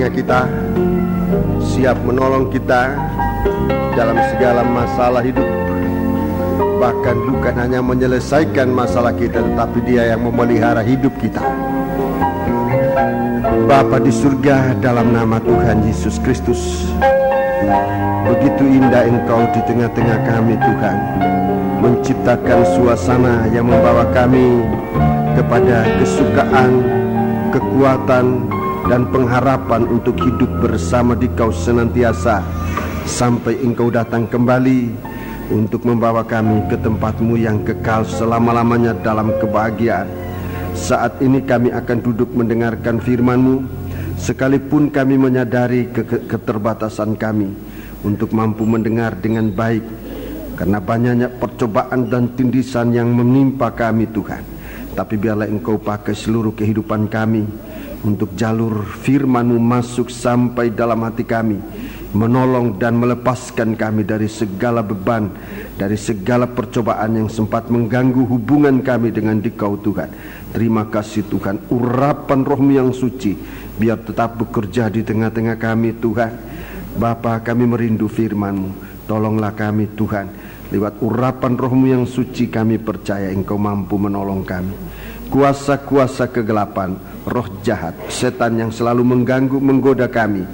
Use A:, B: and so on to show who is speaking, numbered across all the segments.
A: tengah-tengah kita, siap menolong kita dalam segala masalah hidup. Bahkan bukan hanya menyelesaikan masalah kita, tetapi Dia yang memelihara hidup kita. Bapa di surga, dalam nama Tuhan Yesus Kristus, begitu indah Engkau di tengah-tengah kami Tuhan, menciptakan suasana yang membawa kami kepada kesukaan, kekuatan, dan pengharapan untuk hidup bersama Dikau senantiasa sampai Engkau datang kembali untuk membawa kami ke tempat-Mu yang kekal selama-lamanya dalam kebahagiaan. Saat ini kami akan duduk mendengarkan firman-Mu, sekalipun kami menyadari keterbatasan kami untuk mampu mendengar dengan baik, karena banyaknya percobaan dan tindisan yang menimpa kami Tuhan. Tapi biarlah Engkau pakai seluruh kehidupan kami untuk jalur firman-Mu masuk sampai dalam hati kami, menolong dan melepaskan kami dari segala beban, dari segala percobaan yang sempat mengganggu hubungan kami dengan Dikau Tuhan. Terima kasih Tuhan, urapan Roh-Mu yang suci biar tetap bekerja di tengah-tengah kami Tuhan. Bapa, kami merindu firman-Mu, tolonglah kami Tuhan. Lewat urapan Roh-Mu yang suci kami percaya Engkau mampu menolong kami. Kuasa-kuasa kegelapan, roh jahat, setan yang selalu mengganggu, menggoda kami,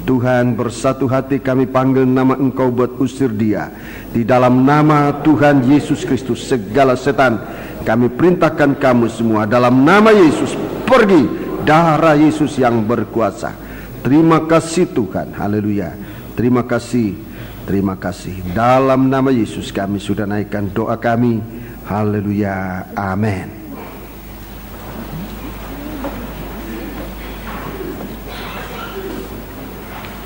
A: Tuhan, bersatu hati kami panggil nama Engkau buat usir dia. Di dalam nama Tuhan Yesus Kristus, segala setan kami perintahkan kamu semua dalam nama Yesus, pergi. Darah Yesus yang berkuasa. Terima kasih Tuhan, haleluya. Terima kasih, terima kasih. Dalam nama Yesus kami sudah naikkan doa kami, haleluya, amin.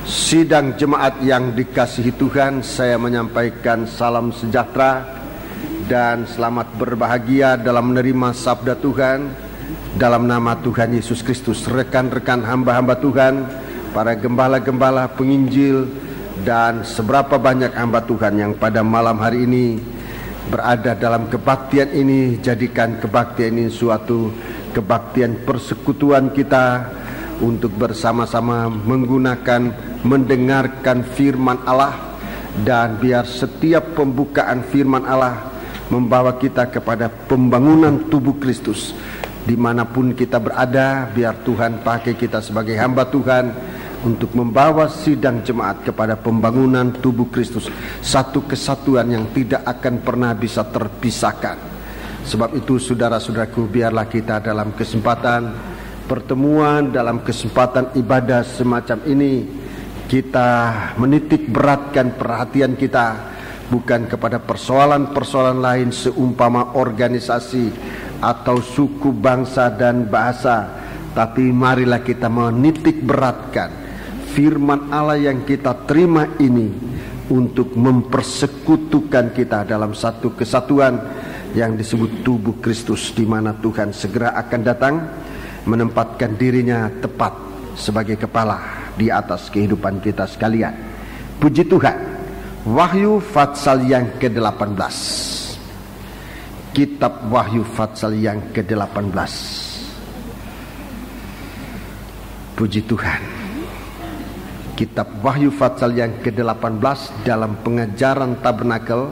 A: Sidang jemaat yang dikasihi Tuhan, saya menyampaikan salam sejahtera dan selamat berbahagia dalam menerima sabda Tuhan dalam nama Tuhan Yesus Kristus. Rekan-rekan hamba-hamba Tuhan, para gembala-gembala, penginjil, dan seberapa banyak hamba Tuhan yang pada malam hari ini berada dalam kebaktian ini. Jadikan kebaktian ini suatu kebaktian persekutuan kita untuk bersama-sama mendengarkan firman Allah, dan biar setiap pembukaan firman Allah membawa kita kepada pembangunan tubuh Kristus. Dimanapun kita berada, biar Tuhan pakai kita sebagai hamba Tuhan untuk membawa sidang jemaat kepada pembangunan tubuh Kristus, satu kesatuan yang tidak akan pernah bisa terpisahkan. Sebab itu saudara-saudaraku, biarlah kita dalam kesempatan pertemuan, dalam kesempatan ibadah semacam ini, kita menitik beratkan perhatian kita bukan kepada persoalan-persoalan lain seumpama organisasi atau suku, bangsa, dan bahasa, tapi marilah kita menitik beratkan firman Allah yang kita terima ini untuk mempersekutukan kita dalam satu kesatuan yang disebut tubuh Kristus, di mana Tuhan segera akan datang menempatkan dirinya tepat sebagai kepala di atas kehidupan kita sekalian. Puji Tuhan. Wahyu Fatsal yang ke-18. Kitab Wahyu Fatsal yang ke-18. Puji Tuhan. Kitab Wahyu Fatsal yang ke-18 dalam pengajaran tabernakel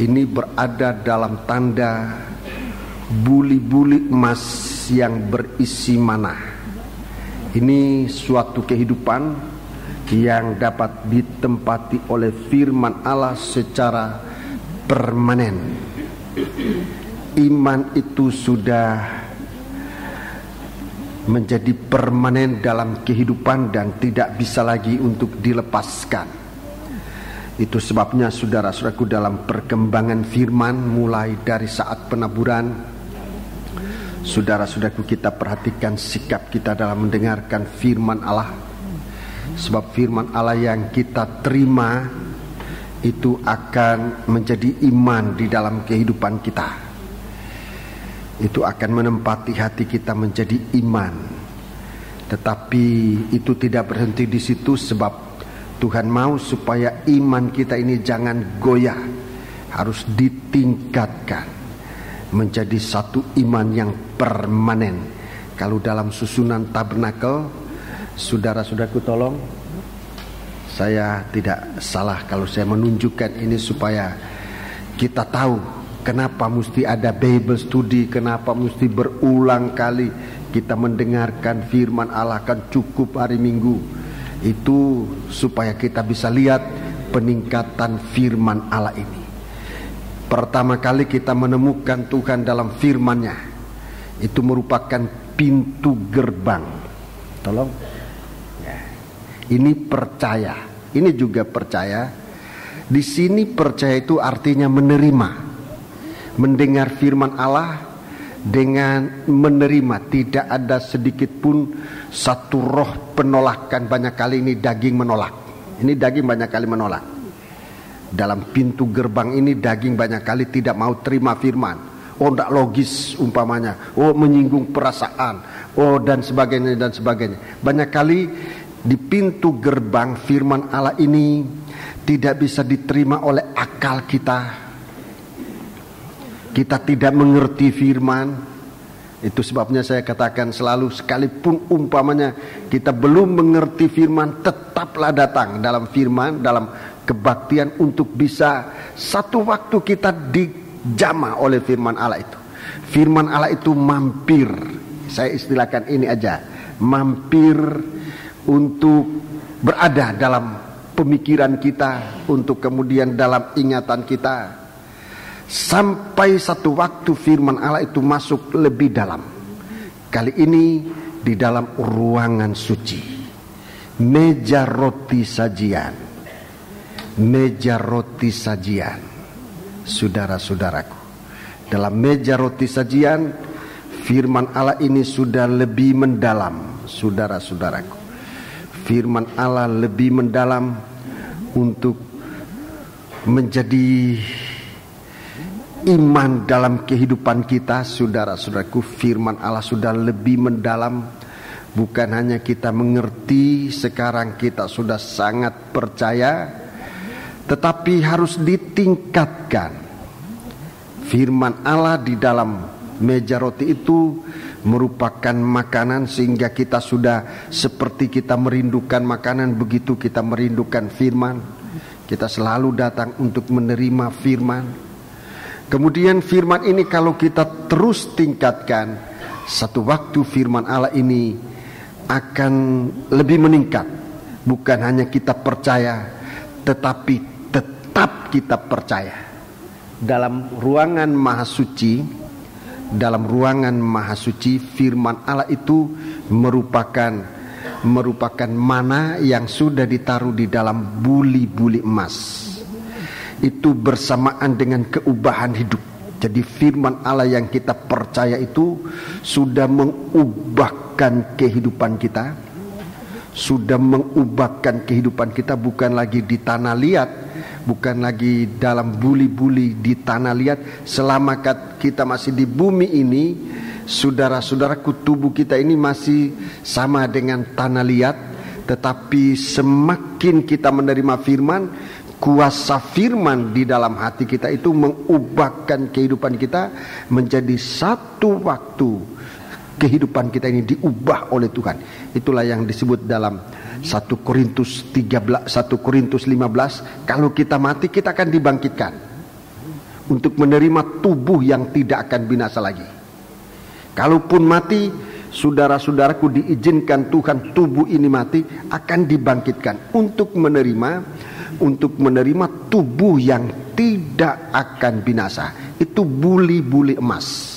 A: ini berada dalam tanda buli-buli emas yang berisi manah. Ini suatu kehidupan yang dapat ditempati oleh firman Allah secara permanen. Iman itu sudah menjadi permanen dalam kehidupan dan tidak bisa lagi untuk dilepaskan. Itu sebabnya saudara-saudaraku, dalam perkembangan firman mulai dari saat penaburan, saudara-saudaraku, kita perhatikan sikap kita dalam mendengarkan firman Allah. Sebab firman Allah yang kita terima itu akan menjadi iman di dalam kehidupan kita. Itu akan menempati hati kita menjadi iman. Tetapi itu tidak berhenti di situ, sebab Tuhan mau supaya iman kita ini jangan goyah, harus ditingkatkan menjadi satu iman yang permanen. Kalau dalam susunan tabernakel Saudara-saudaraku, tolong, saya tidak salah kalau saya menunjukkan ini supaya kita tahu kenapa mesti ada Bible study, kenapa mesti berulang kali kita mendengarkan firman Allah. Kan cukup hari Minggu. Itu supaya kita bisa lihat peningkatan firman Allah ini. Pertama kali kita menemukan Tuhan dalam firman-Nya, itu merupakan pintu gerbang. Tolong ya. Ini percaya, ini juga percaya. Di sini percaya itu artinya menerima, mendengar firman Allah dengan menerima. Tidak ada sedikit pun satu roh penolakan. Banyak kali ini daging menolak. Ini daging banyak kali menolak. Dalam pintu gerbang ini daging banyak kali tidak mau terima firman. Oh, tidak logis umpamanya. Oh, menyinggung perasaan. Oh, dan sebagainya dan sebagainya. Banyak kali di pintu gerbang firman Allah ini tidak bisa diterima oleh akal kita. Kita tidak mengerti firman. Itu sebabnya saya katakan selalu, sekalipun umpamanya kita belum mengerti firman, tetaplah datang dalam firman, dalam kebaktian untuk bisa satu waktu kita dijamah oleh firman Allah itu. Firman Allah itu mampir, saya istilahkan ini aja, mampir untuk berada dalam pemikiran kita, untuk kemudian dalam ingatan kita, sampai satu waktu firman Allah itu masuk lebih dalam. Kali ini di dalam ruangan suci, meja roti sajian. Meja roti sajian, saudara-saudaraku. Dalam meja roti sajian, firman Allah ini sudah lebih mendalam, saudara-saudaraku. Firman Allah lebih mendalam untuk menjadi iman dalam kehidupan kita, saudara-saudaraku. Firman Allah sudah lebih mendalam. Bukan hanya kita mengerti, sekarang kita sudah sangat percaya, tetapi harus ditingkatkan. Firman Allah di dalam meja roti itu merupakan makanan, sehingga kita sudah seperti kita merindukan makanan, begitu kita merindukan firman. Kita selalu datang untuk menerima firman. Kemudian firman ini kalau kita terus tingkatkan, satu waktu firman Allah ini akan lebih meningkat. Bukan hanya kita percaya, tetapi tetap kita percaya. Dalam ruangan maha suci, dalam ruangan maha suci, firman Allah itu merupakan mana yang sudah ditaruh di dalam buli-buli emas. Itu bersamaan dengan keubahan hidup. Jadi firman Allah yang kita percaya itu sudah mengubahkan kehidupan kita, sudah mengubahkan kehidupan kita, bukan lagi di tanah liat, bukan lagi dalam buli-buli di tanah liat. Selama kita masih di bumi ini, saudara-saudaraku, tubuh kita ini masih sama dengan tanah liat. Tetapi semakin kita menerima firman, kuasa firman di dalam hati kita itu mengubahkan kehidupan kita menjadi satu waktu kehidupan kita ini diubah oleh Tuhan. Itulah yang disebut dalam 1 Korintus 15, kalau kita mati kita akan dibangkitkan untuk menerima tubuh yang tidak akan binasa lagi. Kalaupun mati, saudara-saudaraku, diizinkan Tuhan tubuh ini mati, akan dibangkitkan untuk menerima tubuh yang tidak akan binasa. Itu buli-buli emas.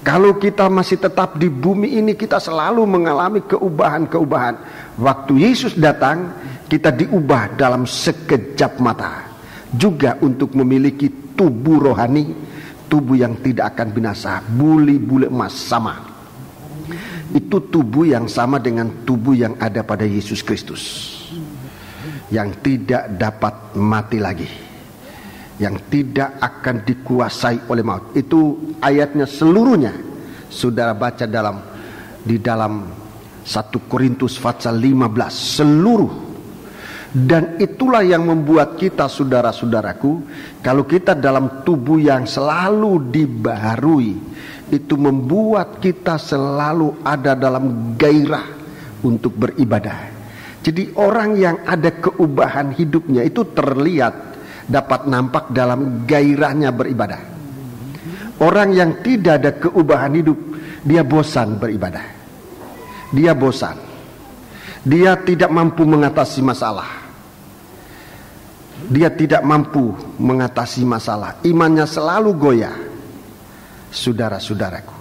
A: Kalau kita masih tetap di bumi ini, kita selalu mengalami keubahan-keubahan. Waktu Yesus datang, kita diubah dalam sekejap mata. Juga untuk memiliki tubuh rohani, tubuh yang tidak akan binasa. Buli-buli emas sama. Itu tubuh yang sama dengan tubuh yang ada pada Yesus Kristus, yang tidak dapat mati lagi, yang tidak akan dikuasai oleh maut. Itu ayatnya seluruhnya saudara baca di dalam 1 Korintus pasal 15 seluruh. Dan itulah yang membuat kita, saudara-saudaraku, kalau kita dalam tubuh yang selalu dibaharui, itu membuat kita selalu ada dalam gairah untuk beribadah. Jadi orang yang ada keubahan hidupnya itu terlihat, dapat nampak dalam gairahnya beribadah. Orang yang tidak ada keubahan hidup, dia bosan beribadah. Dia bosan. Dia tidak mampu mengatasi masalah. Dia tidak mampu mengatasi masalah. Imannya selalu goyah. Saudara-saudaraku.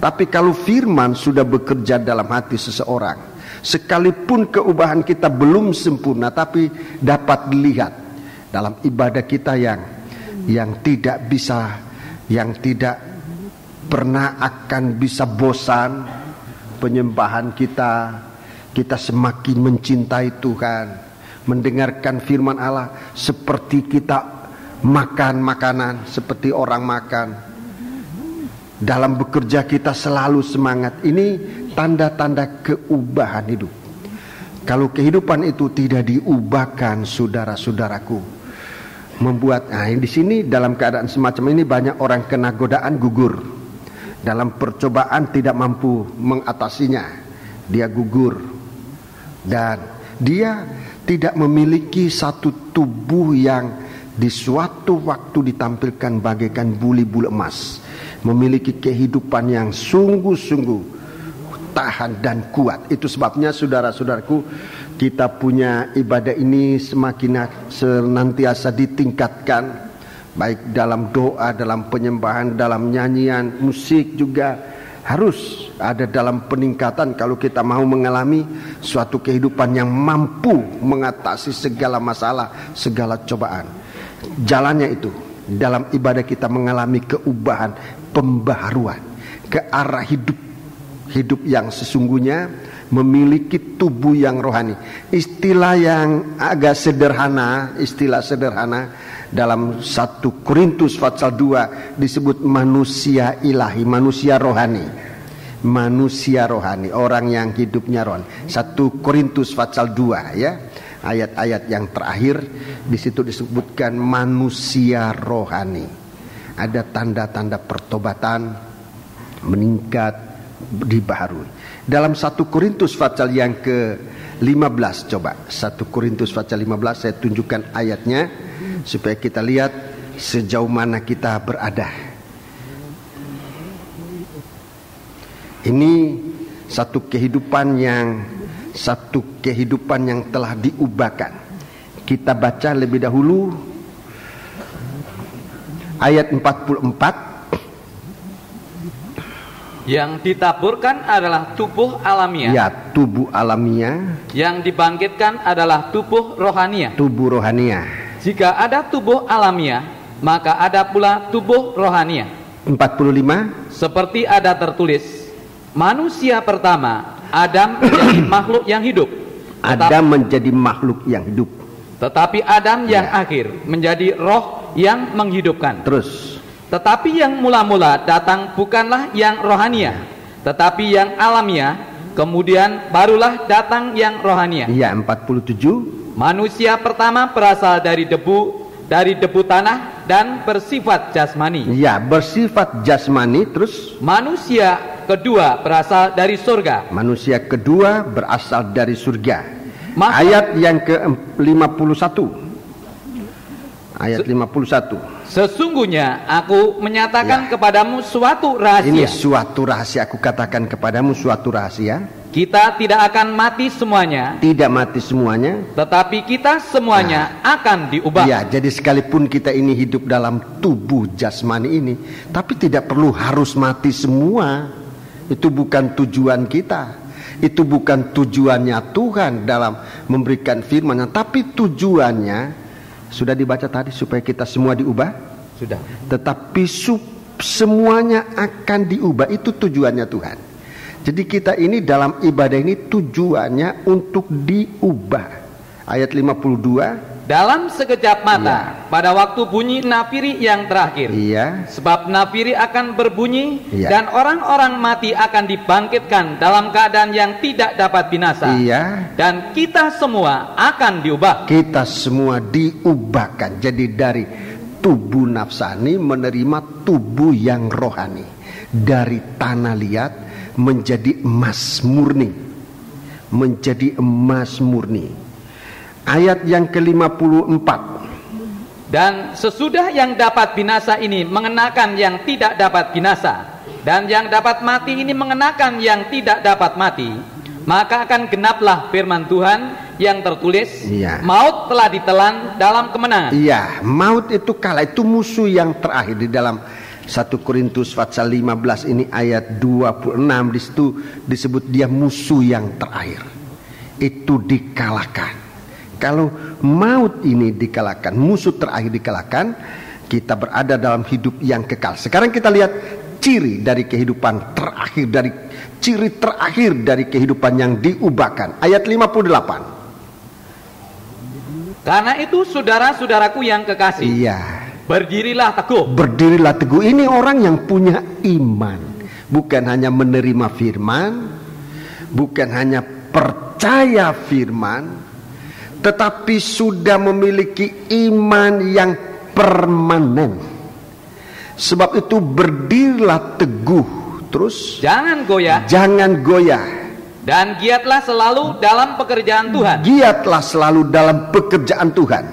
A: Tapi kalau firman sudah bekerja dalam hati seseorang, sekalipun keubahan kita belum sempurna, tapi dapat dilihat dalam ibadah kita yang tidak bisa, yang tidak pernah akan bisa bosan. Penyembahan kita semakin mencintai Tuhan, mendengarkan firman Allah seperti kita makan makanan, seperti orang makan. Dalam bekerja kita selalu semangat. Ini tanda-tanda keubahan hidup. Kalau kehidupan itu tidak diubahkan, saudara-saudaraku, membuat di sini dalam keadaan semacam ini banyak orang kena godaan gugur. Dalam percobaan tidak mampu mengatasinya, dia gugur. Dan dia tidak memiliki satu tubuh yang di suatu waktu ditampilkan bagaikan buli-buli emas. Memiliki kehidupan yang sungguh-sungguh tahan dan kuat. Itu sebabnya saudara-saudaraku, kita punya ibadah ini semakin senantiasa ditingkatkan, baik dalam doa, dalam penyembahan, dalam nyanyian, musik juga harus ada dalam peningkatan kalau kita mau mengalami suatu kehidupan yang mampu mengatasi segala masalah, segala cobaan. Jalannya itu dalam ibadah kita mengalami keubahan, pembaharuan ke arah hidup yang sesungguhnya, memiliki tubuh yang rohani. Istilah yang agak sederhana, istilah sederhana dalam 1 Korintus pasal 2 disebut manusia ilahi, manusia rohani. Manusia rohani, orang yang hidupnya rohani. 1 Korintus pasal 2 ya. Ayat-ayat yang terakhir di situ disebutkan manusia rohani. Ada tanda-tanda pertobatan, meningkat, dibaharui. Dalam 1 Korintus pasal yang ke-15, coba 1 Korintus pasal 15 saya tunjukkan ayatnya supaya kita lihat sejauh mana kita berada. Ini satu kehidupan yang telah diubahkan. Kita baca lebih dahulu ayat 44.
B: Yang ditaburkan adalah tubuh alamiah.
A: Ya, tubuh alamiah.
B: Yang dibangkitkan adalah tubuh rohania.
A: Tubuh rohania.
B: Jika ada tubuh alamiah, maka ada pula tubuh rohania.
A: 45.
B: Seperti ada tertulis, manusia pertama Adam menjadi makhluk yang hidup.
A: Adam menjadi makhluk yang hidup.
B: Tetapi Adam yang akhir menjadi roh yang menghidupkan.
A: Terus.
B: Tetapi yang mula-mula datang bukanlah yang rohania, tetapi yang alamiah, kemudian barulah datang yang rohania.
A: Iya, 47.
B: Manusia pertama berasal dari debu tanah dan bersifat jasmani.
A: Iya, bersifat jasmani. Terus
B: manusia kedua berasal dari surga.
A: Manusia kedua berasal dari surga. Ayat yang ke-51. Ayat 51.
B: Sesungguhnya aku menyatakan kepadamu suatu rahasia.
A: Ini suatu rahasia, aku katakan kepadamu suatu rahasia.
B: Kita tidak akan mati semuanya.
A: Tidak mati semuanya.
B: Tetapi kita semuanya akan diubah.
A: Ya, jadi sekalipun kita ini hidup dalam tubuh jasmani ini, tapi tidak perlu harus mati semua. Itu bukan tujuan kita. Itu bukan tujuannya Tuhan dalam memberikan firman-Nya, tapi tujuannya sudah dibaca tadi supaya kita semua diubah.
B: Sudah.
A: Tetapi semuanya akan diubah, itu tujuannya Tuhan. Jadi kita ini dalam ibadah ini tujuannya untuk diubah. Ayat 52.
B: Dalam sekejap mata, pada waktu bunyi nafiri yang terakhir. Sebab nafiri akan berbunyi, dan orang-orang mati akan dibangkitkan dalam keadaan yang tidak dapat binasa. Dan kita semua akan diubah.
A: Kita semua diubahkan. Jadi dari tubuh nafsani menerima tubuh yang rohani. Dari tanah liat menjadi emas murni. menjadi emas murni. Ayat yang ke-54.
B: Dan sesudah yang dapat binasa ini mengenakan yang tidak dapat binasa, dan yang dapat mati ini mengenakan yang tidak dapat mati, maka akan genaplah firman Tuhan yang tertulis, maut telah ditelan dalam kemenangan.
A: Iya, maut itu kalah, itu musuh yang terakhir. Di dalam 1 Korintus pasal 15 ini ayat 26, di situ disebut dia musuh yang terakhir. Itu dikalahkan. Kalau maut ini dikalahkan, musuh terakhir dikalahkan, kita berada dalam hidup yang kekal. Sekarang kita lihat ciri dari kehidupan terakhir, dari ciri terakhir dari kehidupan yang diubahkan. Ayat 58.
B: Karena itu saudara-saudaraku yang kekasih, berdirilah teguh.
A: Berdirilah teguh. Ini orang yang punya iman, bukan hanya menerima firman, bukan hanya percaya firman, tetapi sudah memiliki iman yang permanen. Sebab itu berdirilah teguh. Terus
B: jangan goyah.
A: Jangan goyah.
B: Dan giatlah selalu dalam pekerjaan Tuhan.
A: Giatlah selalu dalam pekerjaan Tuhan.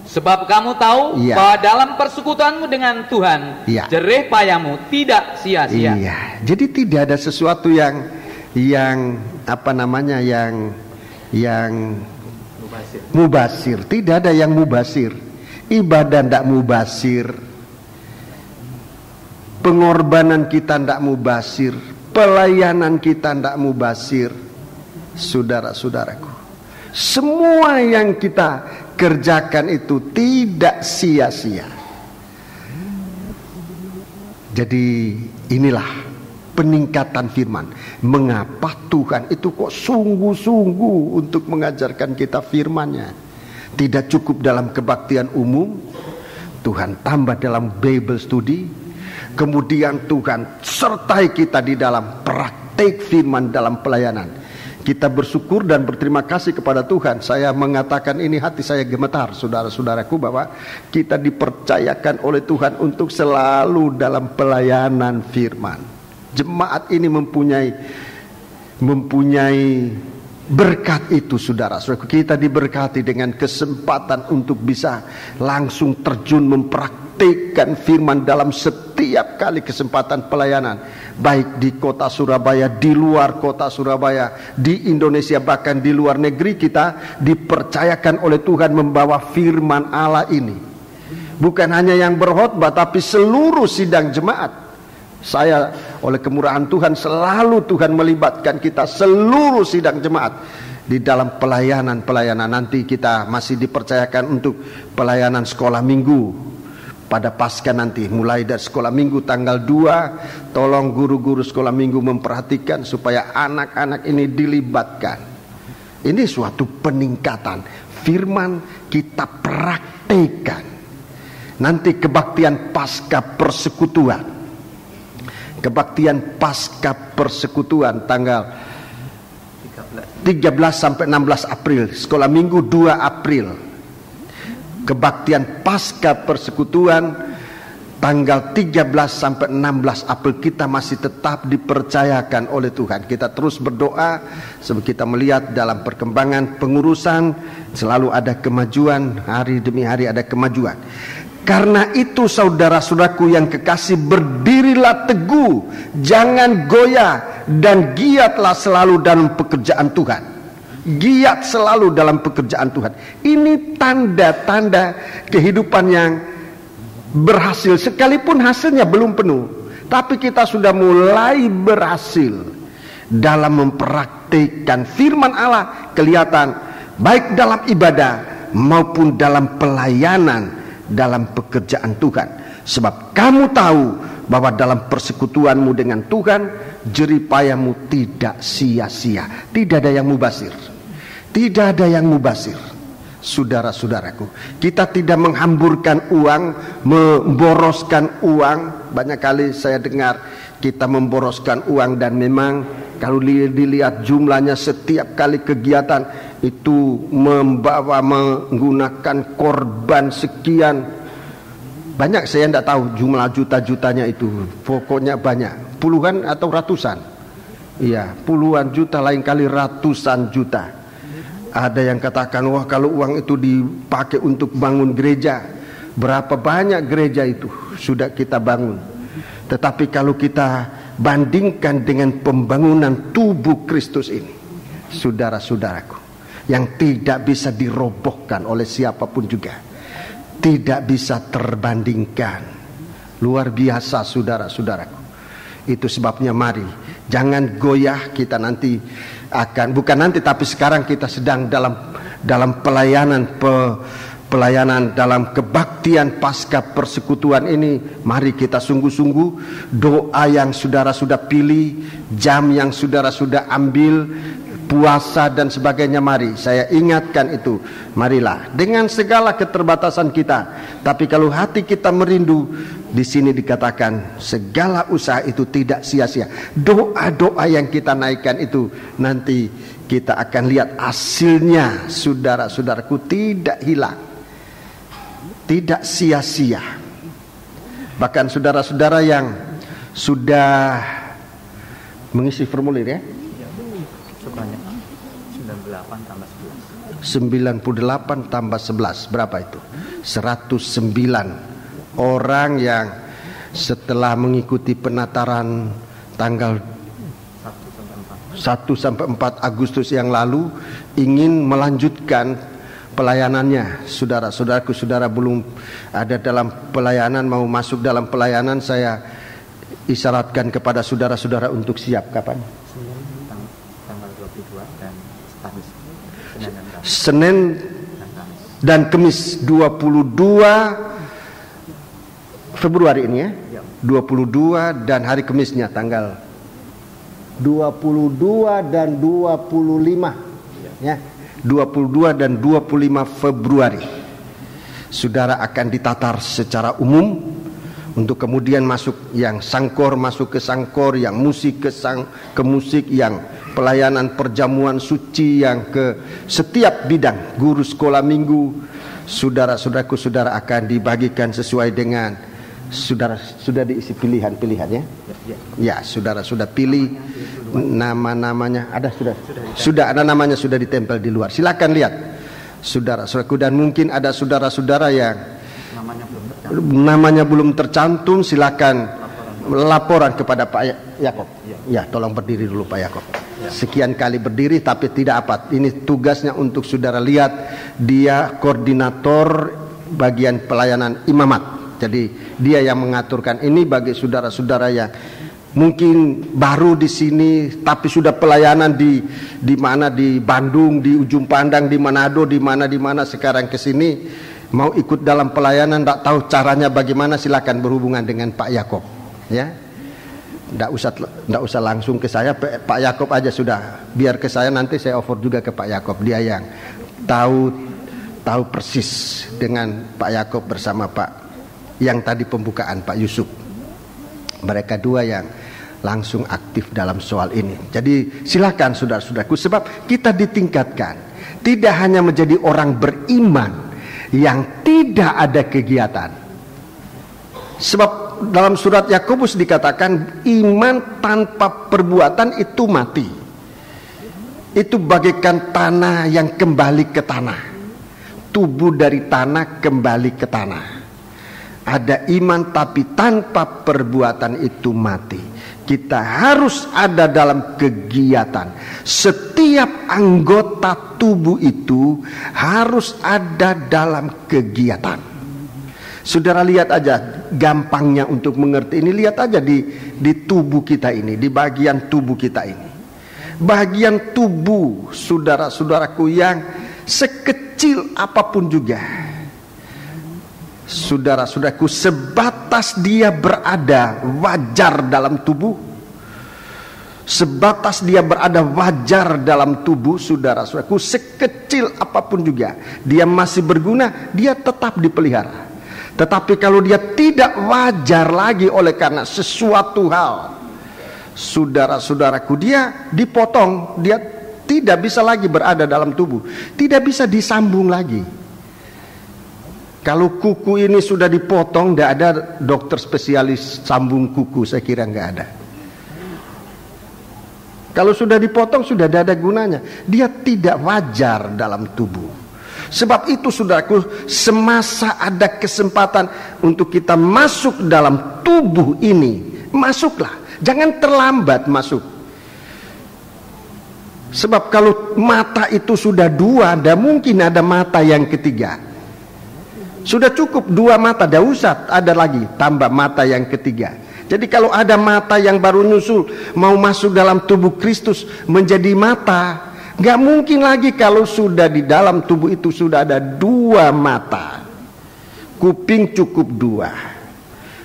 B: Sebab kamu tahu bahwa dalam persekutuanmu dengan Tuhan, jerih payahmu tidak sia-sia.
A: Jadi tidak ada sesuatu yang mubasir. Tidak ada yang mubasir. Ibadah tidak mubasir. Pengorbanan kita tidak mubasir. Pelayanan kita tidak mubasir. Saudara-saudaraku, semua yang kita kerjakan itu tidak sia-sia. Jadi inilah peningkatan firman. Mengapa Tuhan itu kok sungguh-sungguh untuk mengajarkan kita firman-Nya? Tidak cukup dalam kebaktian umum, Tuhan tambah dalam Bible study. Kemudian Tuhan sertai kita di dalam praktik firman dalam pelayanan. Kita bersyukur dan berterima kasih kepada Tuhan. Saya mengatakan ini, hati saya gemetar, saudara-saudaraku, bahwa kita dipercayakan oleh Tuhan untuk selalu dalam pelayanan firman. Jemaat ini mempunyai berkat itu, saudara-saudaraku. Kita diberkati dengan kesempatan untuk bisa langsung terjun mempraktikkan firman dalam setiap kali kesempatan pelayanan, baik di kota Surabaya, di luar kota Surabaya, di Indonesia, bahkan di luar negeri. Kita dipercayakan oleh Tuhan membawa firman Allah ini. Bukan hanya yang berkhotbah, tapi seluruh sidang jemaat. Saya oleh kemurahan Tuhan selalu Tuhan melibatkan kita seluruh sidang jemaat di dalam pelayanan. Nanti kita masih dipercayakan untuk pelayanan sekolah minggu pada Paskah nanti, mulai dari sekolah minggu tanggal 2. Tolong guru-guru sekolah minggu memperhatikan supaya anak-anak ini dilibatkan. Ini suatu peningkatan firman, kita praktekkan. Nanti kebaktian Paskah persekutuan. Kebaktian Paskah persekutuan tanggal 13 sampai 16 April. Sekolah minggu 2 April. Kebaktian Paskah persekutuan tanggal 13 sampai 16 April. Kita masih tetap dipercayakan oleh Tuhan. Kita terus berdoa sebab kita melihat dalam perkembangan pengurusan selalu ada kemajuan, hari demi hari ada kemajuan. Karena itu saudara-saudaraku yang kekasih, berdirilah teguh, jangan goyah, dan giatlah selalu dalam pekerjaan Tuhan. Giat selalu dalam pekerjaan Tuhan. Ini tanda-tanda kehidupan yang berhasil, sekalipun hasilnya belum penuh, tapi kita sudah mulai berhasil dalam mempraktikkan firman Allah. Kelihatan baik dalam ibadah maupun dalam pelayanan, dalam pekerjaan Tuhan. Sebab kamu tahu bahwa dalam persekutuanmu dengan Tuhan, jerih payahmu tidak sia-sia. Tidak ada yang mubasir. Tidak ada yang mubasir. Saudara-saudaraku, kita tidak menghamburkan uang, memboroskan uang. Banyak kali saya dengar kita memboroskan uang, dan memang kalau dilihat jumlahnya setiap kali kegiatan itu menggunakan korban sekian banyak. Saya tidak tahu jumlah juta-jutanya itu, pokoknya banyak, puluhan atau ratusan. Iya, puluhan juta, lain kali ratusan juta. Ada yang katakan, wah kalau uang itu dipakai untuk bangun gereja, berapa banyak gereja itu sudah kita bangun. Tetapi kalau kita bandingkan dengan pembangunan tubuh Kristus ini, saudara-saudaraku, yang tidak bisa dirobohkan oleh siapapun juga, tidak bisa terbandingkan, luar biasa saudara-saudaraku. Itu sebabnya mari jangan goyah, kita nanti akan, bukan nanti tapi sekarang kita sedang dalam pelayanan dalam kebaktian pasca persekutuan ini. Mari kita sungguh-sungguh, doa yang saudara sudah pilih, jam yang saudara sudah ambil, puasa dan sebagainya, mari saya ingatkan itu. Marilah dengan segala keterbatasan kita, tapi kalau hati kita merindu, di sini dikatakan segala usaha itu tidak sia-sia. Doa-doa yang kita naikkan itu nanti kita akan lihat hasilnya, saudara-saudaraku, tidak hilang, tidak sia-sia. Bahkan saudara-saudara yang sudah mengisi formulir ya, 98 tambah 11 berapa itu? 109 orang yang setelah mengikuti penataran tanggal 1 sampai 4 Agustus yang lalu ingin melanjutkan pelayanannya. Saudara-saudaraku, saudara belum ada dalam pelayanan, mau masuk dalam pelayanan, saya isyaratkan kepada saudara-saudara untuk siap. Kapan?
C: Tanggal 22 dan
A: Senin dan Kamis 22 Februari ini ya, 22 dan hari Kamisnya tanggal 22 dan 25 ya, 22 dan 25 Februari. Saudara akan ditatar secara umum untuk kemudian masuk yang sangkor, masuk ke sangkor, yang musik ke musik, yang pelayanan perjamuan suci, yang ke setiap bidang, guru sekolah minggu. Saudara-saudaraku, saudara akan dibagikan sesuai dengan saudara sudah diisi pilihan-pilihan ya. Ya, saudara sudah pilih nama-namanya, ada sudah ada namanya, sudah ditempel di luar. Silakan lihat saudara-saudaraku, dan mungkin ada saudara-saudara yang namanya belum tercantum, silakan laporan kepada Pak Yakob. Ya, tolong berdiri dulu Pak Yakob. Sekian kali berdiri tapi tidak apa. Ini tugasnya untuk saudara lihat, dia koordinator bagian pelayanan imamat. Jadi dia yang mengaturkan ini bagi saudara-saudara yang mungkin baru di sini tapi sudah pelayanan di mana, di Bandung, di Ujung Pandang, di Manado, di mana sekarang ke sini mau ikut dalam pelayanan, tidak tahu caranya bagaimana, silakan berhubungan dengan Pak Yakob ya. Tidak usah langsung ke saya, Pak Yakob aja sudah. Biar ke saya, nanti saya offer juga ke Pak Yakob. Dia yang tahu persis dengan Pak Yakob bersama Pak yang tadi pembukaan Pak Yusuf. Mereka dua yang langsung aktif dalam soal ini. Jadi silakan saudara-saudaraku, sebab kita ditingkatkan tidak hanya menjadi orang beriman yang tidak ada kegiatan. Sebab dalam surat Yakobus dikatakan iman tanpa perbuatan itu mati. Itu bagaikan tanah yang kembali ke tanah. Tubuh dari tanah kembali ke tanah. Ada iman tapi tanpa perbuatan itu mati. Kita harus ada dalam kegiatan. Setiap anggota tubuh itu harus ada dalam kegiatan. Saudara lihat aja gampangnya untuk mengerti ini. Lihat aja di tubuh kita ini, di bagian tubuh kita ini. Bagian tubuh saudara-saudaraku yang sekecil apapun juga, saudara-saudaraku, sebatas dia berada wajar dalam tubuh, sebatas dia berada wajar dalam tubuh, saudara-saudaraku, sekecil apapun juga dia masih berguna, dia tetap dipelihara. Tetapi kalau dia tidak wajar lagi oleh karena sesuatu hal, saudara-saudaraku, dia dipotong, dia tidak bisa lagi berada dalam tubuh, tidak bisa disambung lagi. Kalau kuku ini sudah dipotong, tidak ada dokter spesialis sambung kuku, saya kira nggak ada. Kalau sudah dipotong sudah tidak ada gunanya. Dia tidak wajar dalam tubuh. Sebab itu saudaraku, semasa ada kesempatan untuk kita masuk dalam tubuh ini, masuklah. Jangan terlambat masuk. Sebab kalau mata itu sudah dua, tidak mungkin ada mata yang ketiga. Sudah cukup dua mata, tidak usah ada lagi tambah mata yang ketiga. Jadi kalau ada mata yang baru nyusul mau masuk dalam tubuh Kristus menjadi mata, gak mungkin lagi kalau sudah di dalam tubuh itu sudah ada dua mata. Kuping cukup dua.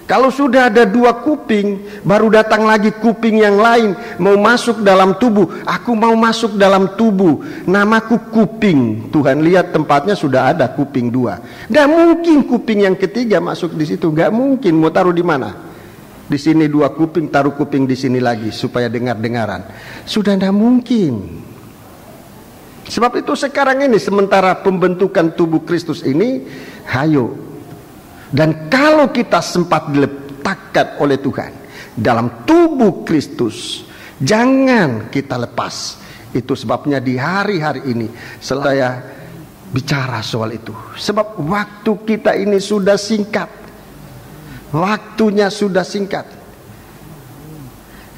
A: Kalau sudah ada dua kuping, baru datang lagi kuping yang lain mau masuk dalam tubuh. Aku mau masuk dalam tubuh, namaku kuping. Tuhan lihat tempatnya sudah ada kuping dua. Gak mungkin kuping yang ketiga masuk di situ. Gak mungkin. Mau taruh di mana? Di sini dua kuping, taruh kuping di sini lagi supaya dengar-dengaran. Sudah tidak mungkin. Sebab itu sekarang ini sementara pembentukan tubuh Kristus ini, hayo. Dan kalau kita sempat diletakkan oleh Tuhan dalam tubuh Kristus, jangan kita lepas. Itu sebabnya di hari-hari ini saya bicara soal itu. Sebab waktu kita ini sudah singkat. Waktunya sudah singkat.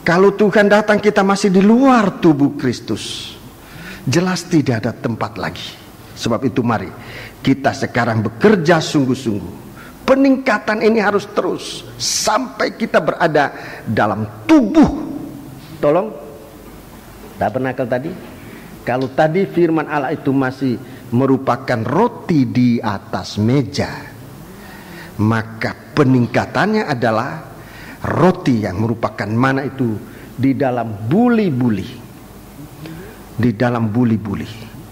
A: Kalau Tuhan datang kita masih di luar tubuh Kristus, jelas tidak ada tempat lagi. Sebab itu mari kita sekarang bekerja sungguh-sungguh. Peningkatan ini harus terus sampai kita berada dalam tubuh. Tolong, tabernakel tadi. Kalau tadi firman Allah itu masih merupakan roti di atas meja, maka peningkatannya adalah roti yang merupakan mana itu di dalam buli-buli. Di dalam buli-buli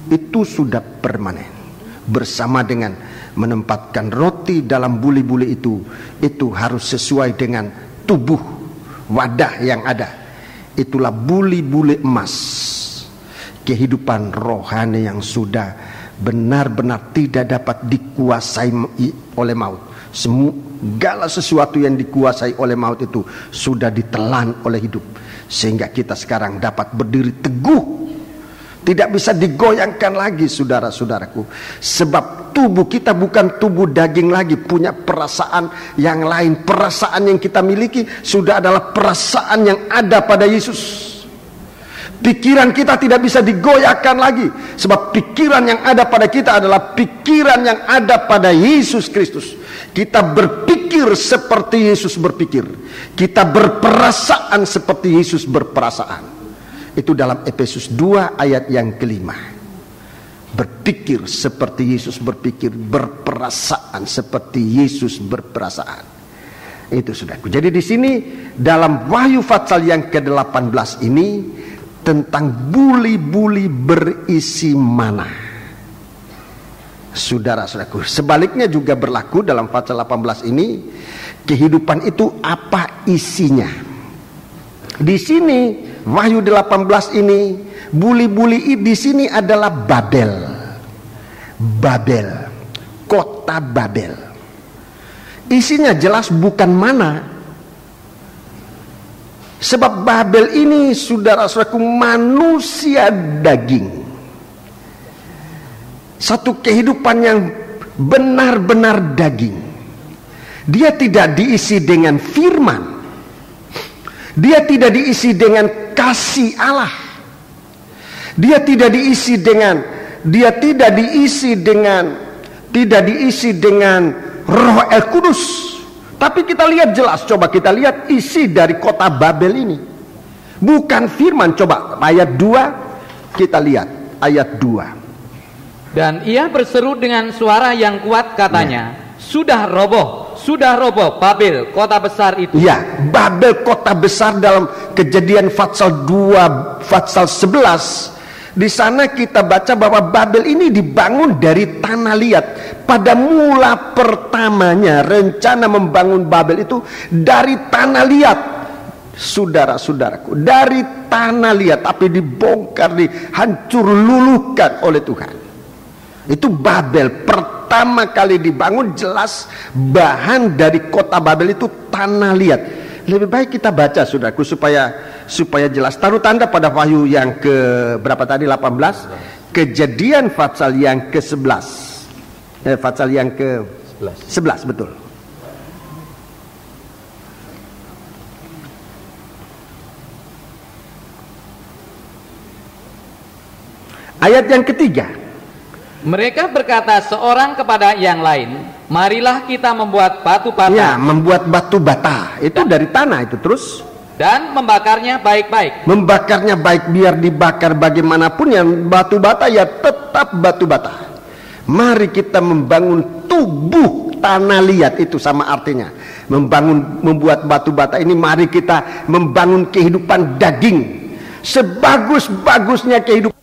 A: itu sudah permanen. Bersama dengan menempatkan roti dalam buli-buli itu harus sesuai dengan tubuh wadah yang ada. Itulah buli-buli emas. Kehidupan rohani yang sudah benar-benar tidak dapat dikuasai oleh maut. Segala sesuatu yang dikuasai oleh maut itu sudah ditelan oleh hidup, sehingga kita sekarang dapat berdiri teguh, tidak bisa digoyangkan lagi, saudara-saudaraku. Sebab tubuh kita bukan tubuh daging lagi, punya perasaan yang lain. Perasaan yang kita miliki sudah adalah perasaan yang ada pada Yesus. Pikiran kita tidak bisa digoyahkan lagi, sebab pikiran yang ada pada kita adalah pikiran yang ada pada Yesus Kristus. Kita berpikir seperti Yesus berpikir. Kita berperasaan seperti Yesus berperasaan. Itu dalam Efesus 2 ayat yang kelima. Berpikir seperti Yesus berpikir, berperasaan seperti Yesus berperasaan. Itu saudaraku. Jadi di sini dalam Wahyu pasal yang ke-18 ini tentang buli-buli berisi mana. Saudara-saudaraku, sebaliknya juga berlaku dalam pasal 18 ini. Kehidupan itu apa isinya? Di sini Wahyu 18 ini buli-buli di sini adalah Babel. Babel, kota Babel. Isinya jelas bukan mana. Sebab Babel ini, saudara-saudaraku, manusia daging. Satu kehidupan yang benar-benar daging. Dia tidak diisi dengan firman. Dia tidak diisi dengan kasih Allah. Dia tidak diisi dengan Roh El Kudus. Tapi kita lihat jelas, coba kita lihat isi dari kota Babel ini. Bukan firman, coba ayat 2 kita lihat, ayat 2.
B: Dan ia berseru dengan suara yang kuat katanya, sudah roboh Babel, kota besar itu. Ya,
A: Babel kota besar dalam Kejadian pasal 2, pasal 11. Di sana kita baca bahwa Babel ini dibangun dari tanah liat. Pada mula pertamanya rencana membangun Babel itu dari tanah liat. Saudara-saudaraku, dari tanah liat, tapi dibongkar, dihancur luluhkan oleh Tuhan. Itu Babel pertama kali dibangun, jelas bahan dari kota Babel itu tanah liat. Lebih baik kita baca, saudaraku, supaya supaya jelas. Taruh tanda pada Wahyu yang ke berapa tadi, 18, Kejadian pasal yang ke-11, pasal yang ke-11, betul. Ayat yang ketiga.
B: Mereka berkata seorang kepada yang lain, marilah kita membuat batu bata.
A: Ya, membuat batu bata. Itu dari tanah itu terus.
B: Dan membakarnya baik-baik.
A: Membakarnya baik, biar dibakar bagaimanapun yang batu bata ya tetap batu bata. Mari kita membangun tubuh tanah liat, itu sama artinya. Membuat batu bata ini, mari kita membangun kehidupan daging. Sebagus-bagusnya kehidupan.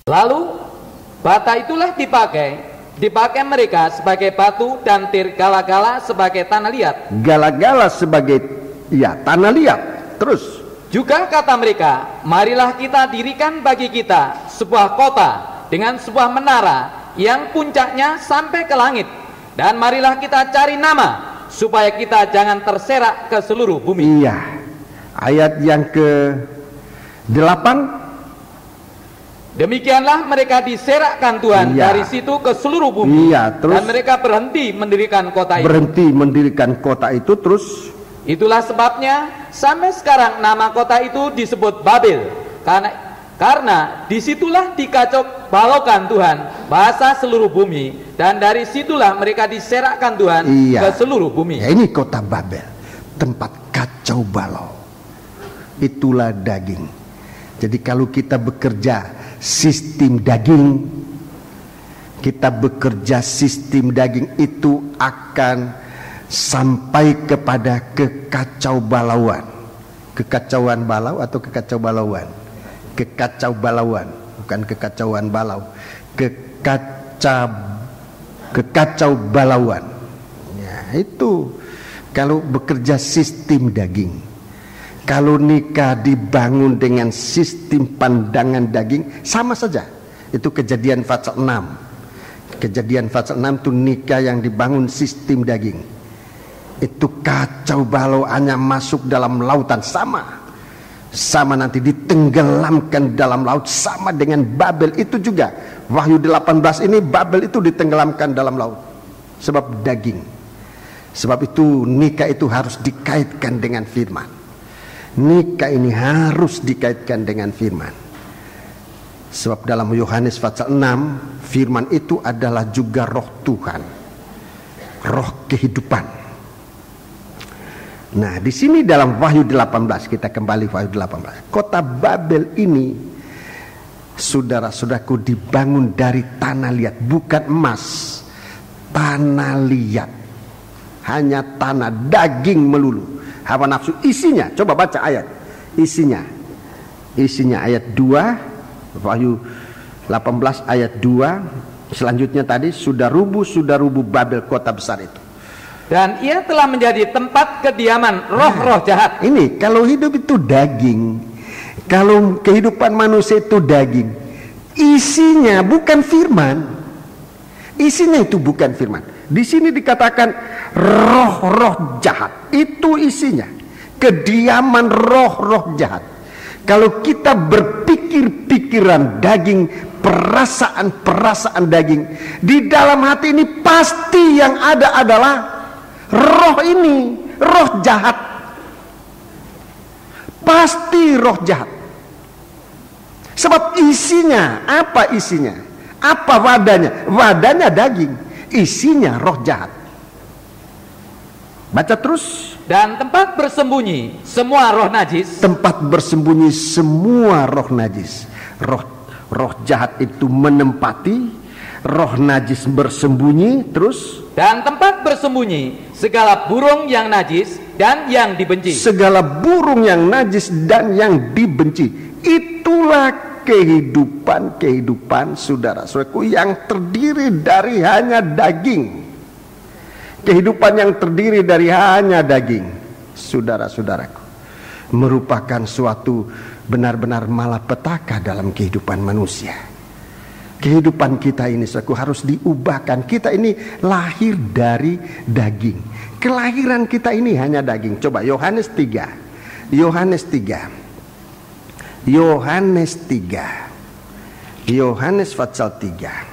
B: Lalu bata itulah dipakai mereka sebagai batu dan tir gala-gala sebagai tanah liat.
A: Gala-gala sebagai tanah liat. Terus
B: juga kata mereka, marilah kita dirikan bagi kita sebuah kota dengan sebuah menara yang puncaknya sampai ke langit, dan marilah kita cari nama supaya kita jangan terserak ke seluruh bumi.
A: Iya. Ayat yang ke-8.
B: Demikianlah mereka diserakkan Tuhan dari situ ke seluruh bumi.
A: Terus, dan
B: mereka berhenti mendirikan kota itu.
A: Terus
B: itulah sebabnya sampai sekarang nama kota itu disebut Babel, karena disitulah dikacau balaukan Tuhan bahasa seluruh bumi, dan dari situlah mereka diserakkan Tuhan ke seluruh bumi.
A: Ya, ini kota Babel, tempat kacau balau. Itulah daging. Jadi kalau kita bekerja sistem daging, itu akan sampai kepada kekacaubalauan. Kekacauan balau atau kekacaubalauan? Kekacaubalauan, bukan kekacauan balau. Kekacaubalauan. Ya, itu kalau bekerja sistem daging. Kalau nikah dibangun dengan sistem pandangan daging, sama saja. Itu Kejadian pasal 6. Kejadian pasal 6 itu nikah yang dibangun sistem daging. Itu kacau balau, hanya masuk dalam lautan. Sama nanti ditenggelamkan dalam laut. Sama dengan Babel itu juga. Wahyu 18 ini Babel itu ditenggelamkan dalam laut. Sebab daging. Sebab itu nikah itu harus dikaitkan dengan firman. Nikah ini harus dikaitkan dengan firman. Sebab dalam Yohanes pasal 6, firman itu adalah juga roh Tuhan, roh kehidupan. Nah, di sini dalam Wahyu 18, kita kembali Wahyu 18. Kota Babel ini, saudara-saudaraku, dibangun dari tanah liat, bukan emas. Tanah liat. Hanya tanah, daging melulu. Hawa nafsu, isinya, coba baca ayat. Isinya ayat 2, Wahyu 18 ayat 2. Selanjutnya tadi, sudah rubuh Babel, kota besar itu.
B: Dan ia telah menjadi tempat kediaman roh-roh jahat.
A: Ini kalau hidup itu daging, kalau kehidupan manusia itu daging, isinya bukan firman. Isinya itu bukan firman. Di sini dikatakan roh-roh jahat. Itu isinya. Kediaman roh-roh jahat. Kalau kita berpikir pikiran daging, perasaan daging, di dalam hati ini pasti yang ada adalah roh ini, roh jahat. Pasti roh jahat. Sebab isinya, apa isinya? Apa wadahnya? Wadahnya daging, isinya roh jahat. Baca terus.
B: Dan tempat bersembunyi semua roh najis.
A: Tempat bersembunyi semua roh najis. Roh jahat itu menempati, roh najis bersembunyi. Terus.
B: Dan tempat bersembunyi segala burung yang najis dan yang dibenci.
A: Segala burung yang najis dan yang dibenci. Itulah kehidupan saudara-saudaraku yang terdiri dari hanya daging. Kehidupan yang terdiri dari hanya daging, saudara-saudaraku, merupakan suatu benar-benar malapetaka dalam kehidupan manusia. Kehidupan kita ini harus diubahkan. Kita ini lahir dari daging. Kelahiran kita ini hanya daging. Coba Yohanes 3. Yohanes pasal 3.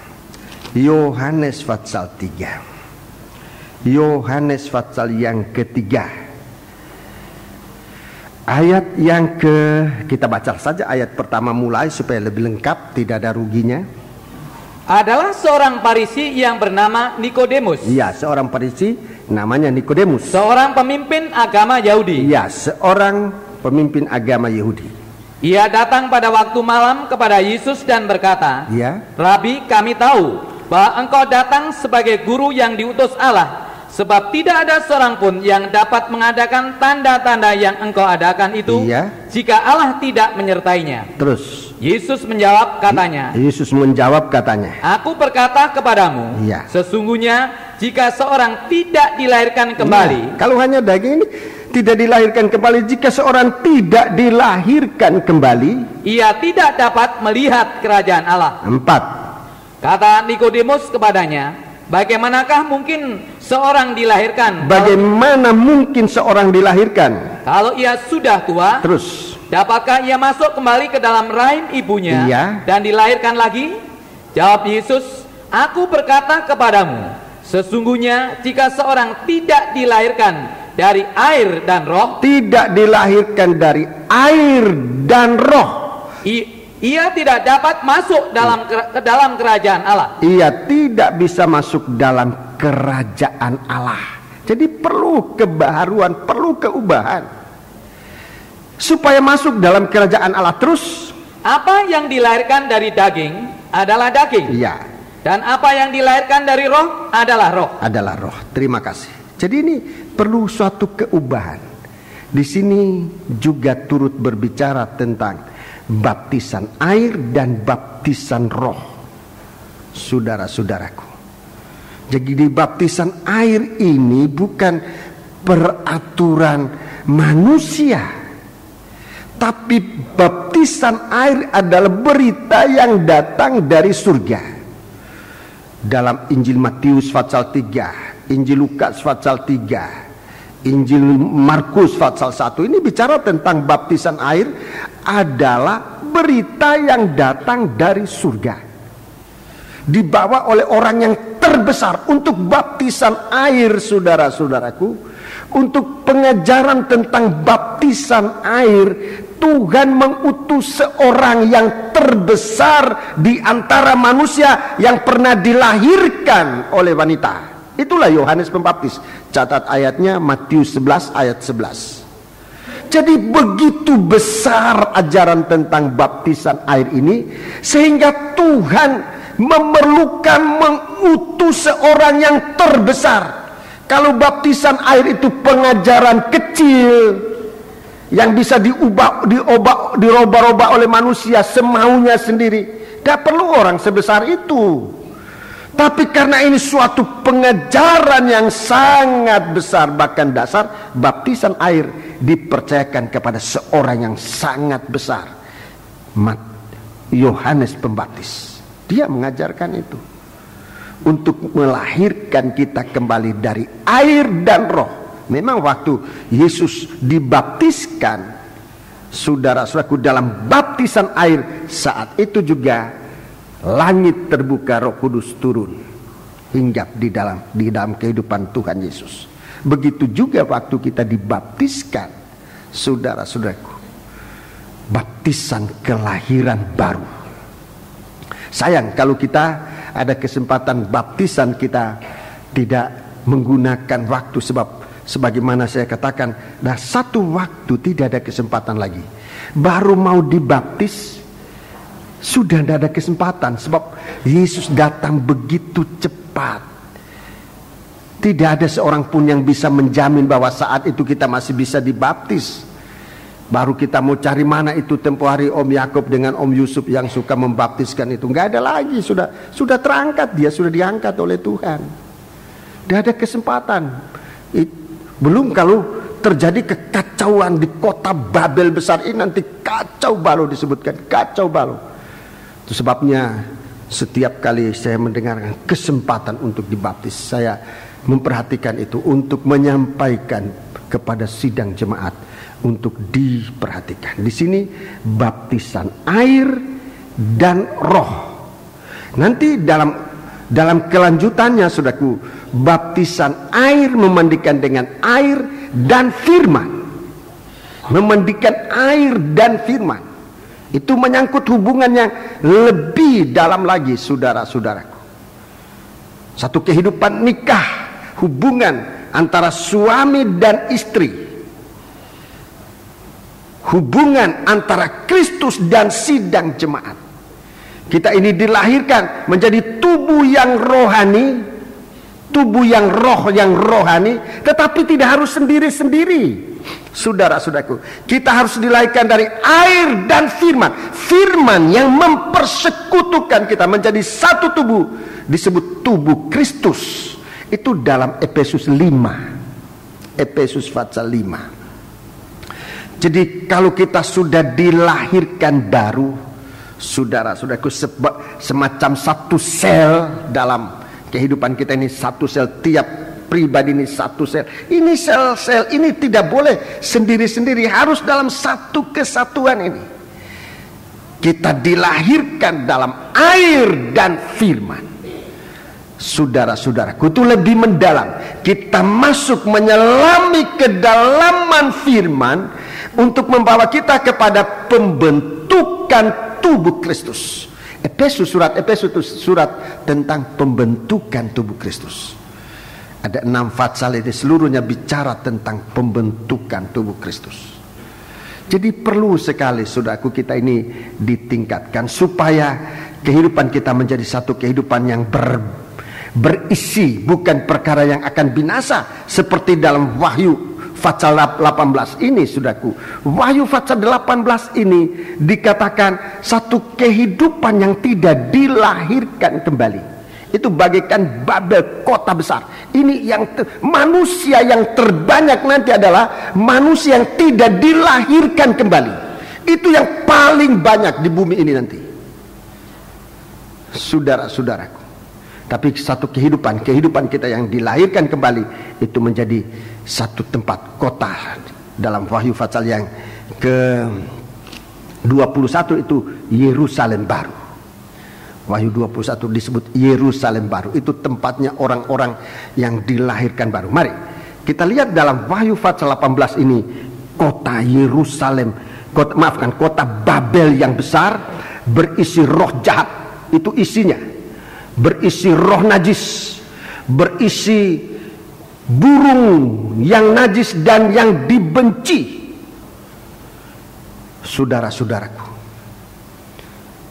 A: Yohanes pasal yang ketiga. Ayat yang kita baca saja ayat pertama mulai supaya lebih lengkap, tidak ada ruginya.
B: Adalah seorang Farisi yang bernama Nikodemus.
A: Iya, seorang Farisi namanya Nikodemus.
B: Seorang pemimpin agama Yahudi.
A: Iya, seorang pemimpin agama Yahudi.
B: Ia datang pada waktu malam kepada Yesus dan berkata,
A: "Ya,
B: Rabi, kami tahu bahwa engkau datang sebagai guru yang diutus Allah, sebab tidak ada seorang pun yang dapat mengadakan tanda-tanda yang engkau adakan itu, jika Allah tidak menyertainya." Terus Yesus menjawab katanya, "Aku berkata kepadamu, sesungguhnya jika seorang tidak dilahirkan kembali."
A: Kalau hanya daging ini tidak dilahirkan kembali, jika seorang tidak dilahirkan kembali,
B: ia tidak dapat melihat kerajaan Allah.
A: 4.
B: Kata Nikodemus kepadanya, bagaimanakah mungkin seorang dilahirkan?
A: Bagaimana mungkin seorang dilahirkan
B: kalau ia sudah tua?
A: Terus,
B: dapatkah ia masuk kembali ke dalam rahim ibunya dan dilahirkan lagi? Jawab Yesus, "Aku berkata kepadamu, sesungguhnya jika seorang tidak dilahirkan dari air dan roh,"
A: tidak dilahirkan dari air dan roh,
B: ia tidak dapat masuk ke dalam kerajaan Allah.
A: Ia tidak bisa masuk dalam kerajaan Allah. Jadi perlu kebaharuan, perlu keubahan supaya masuk dalam kerajaan Allah. Terus,
B: apa yang dilahirkan dari daging adalah daging.
A: Iya.
B: Dan apa yang dilahirkan dari roh adalah roh.
A: Adalah roh. Terima kasih. Jadi ini perlu suatu keubahan. Di sini juga turut berbicara tentang baptisan air dan baptisan roh, saudara-saudaraku. Jadi di baptisan air ini bukan peraturan manusia, tapi baptisan air adalah berita yang datang dari surga. Dalam Injil Matius pasal 3, Injil Lukas pasal 3, Injil Markus pasal 1 ini bicara tentang baptisan air adalah berita yang datang dari surga, dibawa oleh orang yang terbesar untuk baptisan air, saudara-saudaraku. Untuk pengajaran tentang baptisan air, Tuhan mengutus seorang yang terbesar di antara manusia yang pernah dilahirkan oleh wanita. Itulah Yohanes Pembaptis. Catat ayatnya, Matius 11 ayat 11. Jadi begitu besar ajaran tentang baptisan air ini, sehingga Tuhan memerlukan mengutus seorang yang terbesar. Kalau baptisan air itu pengajaran kecil yang bisa dirubah-rubah oleh manusia semaunya sendiri, tidak perlu orang sebesar itu. Tapi karena ini suatu pengajaran yang sangat besar, bahkan dasar, baptisan air dipercayakan kepada seorang yang sangat besar, Yohanes Pembaptis. Dia mengajarkan itu untuk melahirkan kita kembali dari air dan roh. Memang waktu Yesus dibaptiskan, saudara-saudaraku, dalam baptisan air, saat itu juga langit terbuka, Roh Kudus turun hinggap di dalam kehidupan Tuhan Yesus. Begitu juga waktu kita dibaptiskan, saudara-saudaraku, baptisan kelahiran baru. Sayang kalau kita ada kesempatan baptisan kita tidak menggunakan waktu, sebab sebagaimana saya katakan, dah satu waktu tidak ada kesempatan lagi. Baru mau dibaptis sudah tidak ada kesempatan, sebab Yesus datang begitu cepat. Tidak ada seorang pun yang bisa menjamin bahwa saat itu kita masih bisa dibaptis. Baru kita mau cari mana itu tempo hari Om Yakub dengan Om Yusuf yang suka membaptiskan itu. Nggak ada lagi, sudah terangkat, dia sudah diangkat oleh Tuhan. Tidak ada kesempatan. Belum kalau terjadi kekacauan di kota Babel besar ini, nanti kacau balau disebutkan, kacau balau. Itu sebabnya Setiap kali saya mendengarkan kesempatan untuk dibaptis, saya memperhatikan itu untuk menyampaikan kepada sidang jemaat untuk diperhatikan. Di sini baptisan air dan roh. Nanti dalam kelanjutannya, saudaraku, baptisan air memandikan dengan air dan firman. Memandikan air dan firman itu menyangkut hubungan yang lebih dalam lagi, saudara-saudaraku. Satu kehidupan nikah, hubungan antara suami dan istri, hubungan antara Kristus dan sidang jemaat. Kita ini dilahirkan menjadi tubuh yang rohani, tubuh yang rohani, tetapi tidak harus sendiri-sendiri. Saudara-saudaraku, kita harus dilahirkan dari air dan firman. Firman yang mempersekutukan kita menjadi satu tubuh, disebut tubuh Kristus. Itu dalam Efesus 5. Efesus pasal 5. Jadi kalau kita sudah dilahirkan baru, saudara-saudaraku, semacam satu sel dalam kehidupan kita ini, satu sel, tiap pribadi ini satu sel. Ini sel-sel ini tidak boleh sendiri-sendiri, harus dalam satu kesatuan ini. Kita dilahirkan dalam air dan firman. Saudara-saudaraku, itu lebih mendalam. Kita masuk menyelami kedalaman firman untuk membawa kita kepada pembentukan tubuh Kristus. Surat Efesus itu surat tentang pembentukan tubuh Kristus. Ada 6 pasal itu seluruhnya bicara tentang pembentukan tubuh Kristus. Jadi perlu sekali, saudaraku, kita ini ditingkatkan supaya kehidupan kita menjadi satu kehidupan yang berisi, bukan perkara yang akan binasa, seperti dalam Wahyu pasal 18 ini, saudaraku. Wahyu pasal 18 ini dikatakan satu kehidupan yang tidak dilahirkan kembali. Itu bagaikan Babel, kota besar. Ini yang manusia yang terbanyak nanti adalah manusia yang tidak dilahirkan kembali. Itu yang paling banyak di bumi ini nanti, saudara-saudaraku. Tapi satu kehidupan kita yang dilahirkan kembali itu menjadi satu tempat, kota. Dalam Wahyu pasal yang ke-21 itu Yerusalem baru. Wahyu 21 disebut Yerusalem baru. Itu tempatnya orang-orang yang dilahirkan baru. Mari kita lihat dalam Wahyu pasal 18 ini, kota Yerusalem, kota Babel yang besar, berisi roh jahat. Itu isinya, berisi roh najis, berisi burung yang najis dan yang dibenci. Saudara-saudaraku,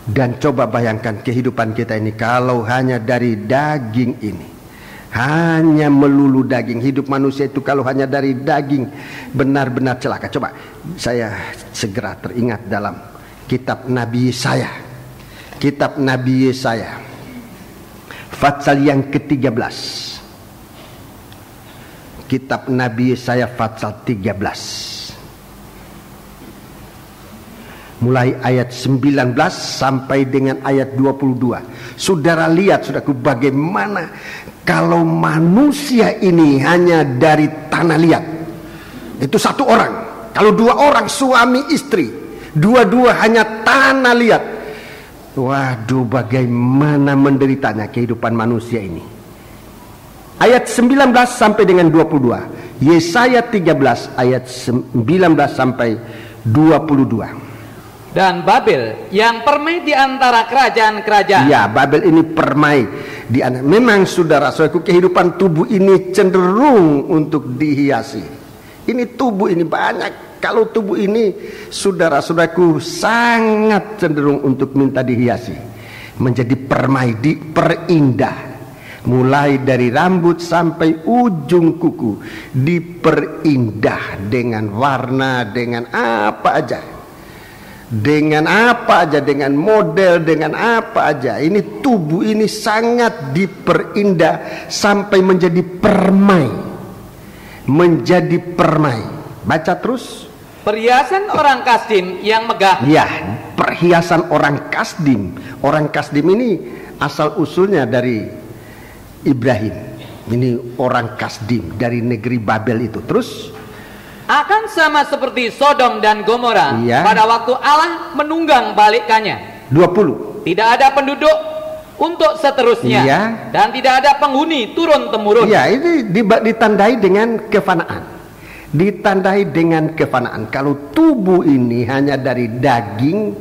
A: dan coba bayangkan kehidupan kita ini kalau hanya dari daging ini, hanya melulu daging. Hidup manusia itu kalau hanya dari daging benar-benar celaka. Coba saya segera teringat dalam kitab Nabi Yesaya. Kitab Nabi Yesaya pasal yang ke-13. Kitab Nabi Yesaya pasal 13. Mulai ayat 19 sampai dengan ayat 22. Saudara lihat, saudaraku, bagaimana kalau manusia ini hanya dari tanah liat. Itu satu orang. Kalau 2 orang suami istri, dua-dua hanya tanah liat. Waduh, bagaimana menderitanya kehidupan manusia ini. Ayat 19 sampai dengan 22. Yesaya 13 ayat 19 sampai 22.
B: Dan Babel yang permai di antara kerajaan-kerajaan.
A: Ya, Babel ini permai di antara. Memang saudara-saudaraku, kehidupan tubuh ini cenderung untuk dihiasi. Ini tubuh ini banyak. Kalau tubuh ini, saudara-saudaraku, sangat cenderung untuk minta dihiasi, menjadi permai, diperindah. Mulai dari rambut sampai ujung kuku diperindah dengan warna, dengan apa aja. Dengan apa aja, dengan model, dengan apa aja. Ini tubuh ini sangat diperindah sampai menjadi permai. Menjadi permai. Baca terus.
B: Perhiasan orang Kasdim yang megah.
A: Ya, perhiasan orang Kasdim. Orang Kasdim ini asal usulnya dari Ibrahim. Ini orang Kasdim dari negeri Babel itu. Terus
B: akan sama seperti Sodom dan Gomora pada waktu Allah menunggang balikannya.
A: 20.
B: Tidak ada penduduk untuk seterusnya dan tidak ada penghuni turun temurun.
A: Ya, ini ditandai dengan kefanaan. Ditandai dengan kefanaan. Kalau tubuh ini hanya dari daging,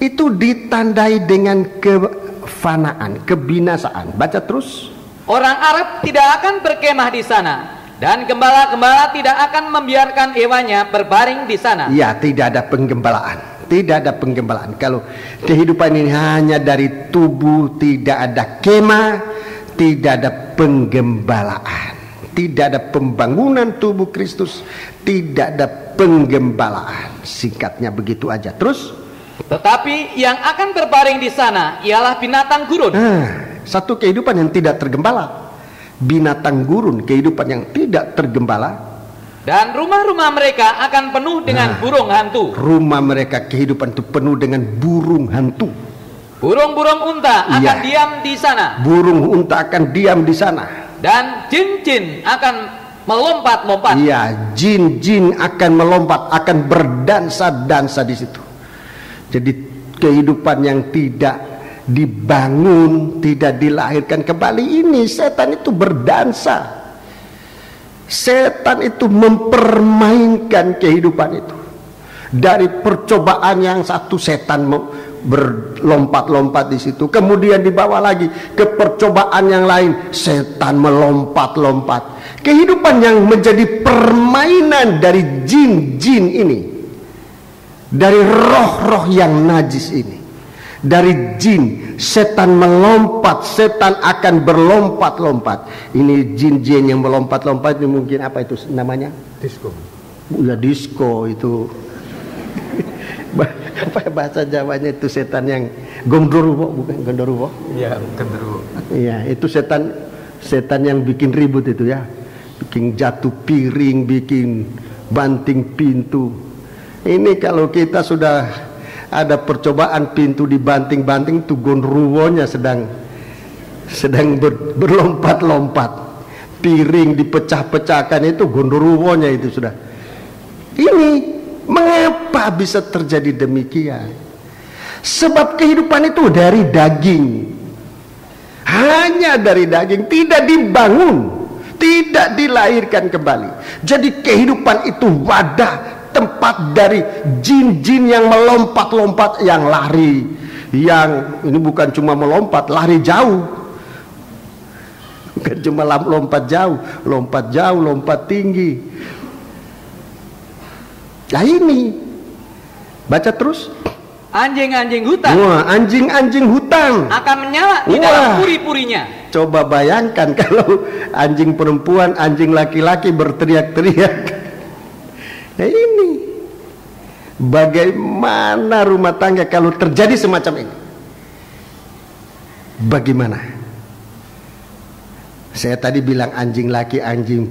A: itu ditandai dengan kefanaan, kebinasaan. Baca terus.
B: Orang Arab tidak akan berkemah di sana, dan gembala-gembala tidak akan membiarkan hewannya berbaring di sana.
A: Ya, tidak ada penggembalaan. Tidak ada penggembalaan. Kalau kehidupan ini hanya dari tubuh, tidak ada kemah, tidak ada penggembalaan, tidak ada pembangunan tubuh Kristus, tidak ada penggembalaan. Singkatnya begitu aja. Terus,
B: tetapi yang akan berbaring di sana ialah binatang gurun.
A: Satu kehidupan yang tidak tergembala. Binatang gurun, kehidupan yang tidak tergembala.
B: Dan rumah-rumah mereka akan penuh dengan burung hantu.
A: Rumah mereka, kehidupan itu penuh dengan burung hantu.
B: Burung-burung unta akan diam di sana.
A: Burung unta akan diam di sana.
B: Dan jin-jin akan melompat-lompat.
A: Iya, jin-jin akan melompat, akan berdansa-dansa di situ. Jadi kehidupan yang tidak dibangun, tidak dilahirkan kembali, ini setan itu berdansa. Setan itu mempermainkan kehidupan itu. Dari percobaan yang satu, setan berlompat-lompat di situ, kemudian dibawa lagi ke percobaan yang lain, setan melompat-lompat. Kehidupan yang menjadi permainan dari jin-jin ini, dari roh-roh yang najis ini, dari jin, setan melompat, setan akan berlompat-lompat. Ini jin-jin yang melompat-lompat ini mungkin apa itu namanya?
C: Disko.
A: Ya, disko itu. Apa bahasa Jawanya itu, setan yang gondoruwo, bukan gondoruwo?
C: Iya, gondoruwo.
A: Iya, itu setan yang bikin ribut itu ya. Bikin jatuh piring, bikin banting pintu. Ini kalau kita sudah ada percobaan pintu dibanting-banting, tuh gondoruwonya sedang berlompat-lompat. Piring dipecah-pecahkan, itu gondoruwonya itu sudah. Ini mengapa bisa terjadi demikian? Sebab kehidupan itu dari daging. Hanya dari daging, tidak dibangun, tidak dilahirkan kembali. Jadi kehidupan itu wadah, tempat dari jin-jin yang melompat-lompat, yang lari, yang ini bukan cuma melompat, lari jauh, bukan cuma lompat jauh, lompat tinggi. Nah ini, baca terus.
B: Anjing-anjing hutan.
A: Wah, anjing-anjing hutan
B: akan menyala di dalam puri-purinya.
A: Coba bayangkan kalau anjing perempuan, anjing laki-laki berteriak-teriak. Nah ini, bagaimana rumah tangga kalau terjadi semacam ini? Bagaimana? Saya tadi bilang anjing laki, anjing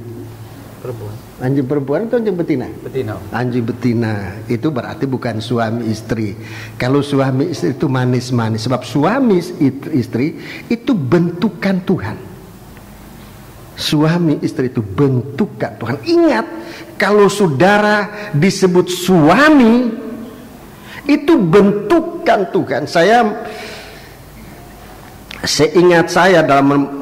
C: Perempuan.
A: Anjing perempuan itu anjing betina?
C: Betina.
A: Anjing betina itu berarti bukan suami istri. Kalau suami istri itu manis-manis. Sebab suami istri itu bentukan Tuhan. Suami istri itu bentukan Tuhan. Ingat, kalau saudara disebut suami, itu bentukan Tuhan. Seingat saya dalam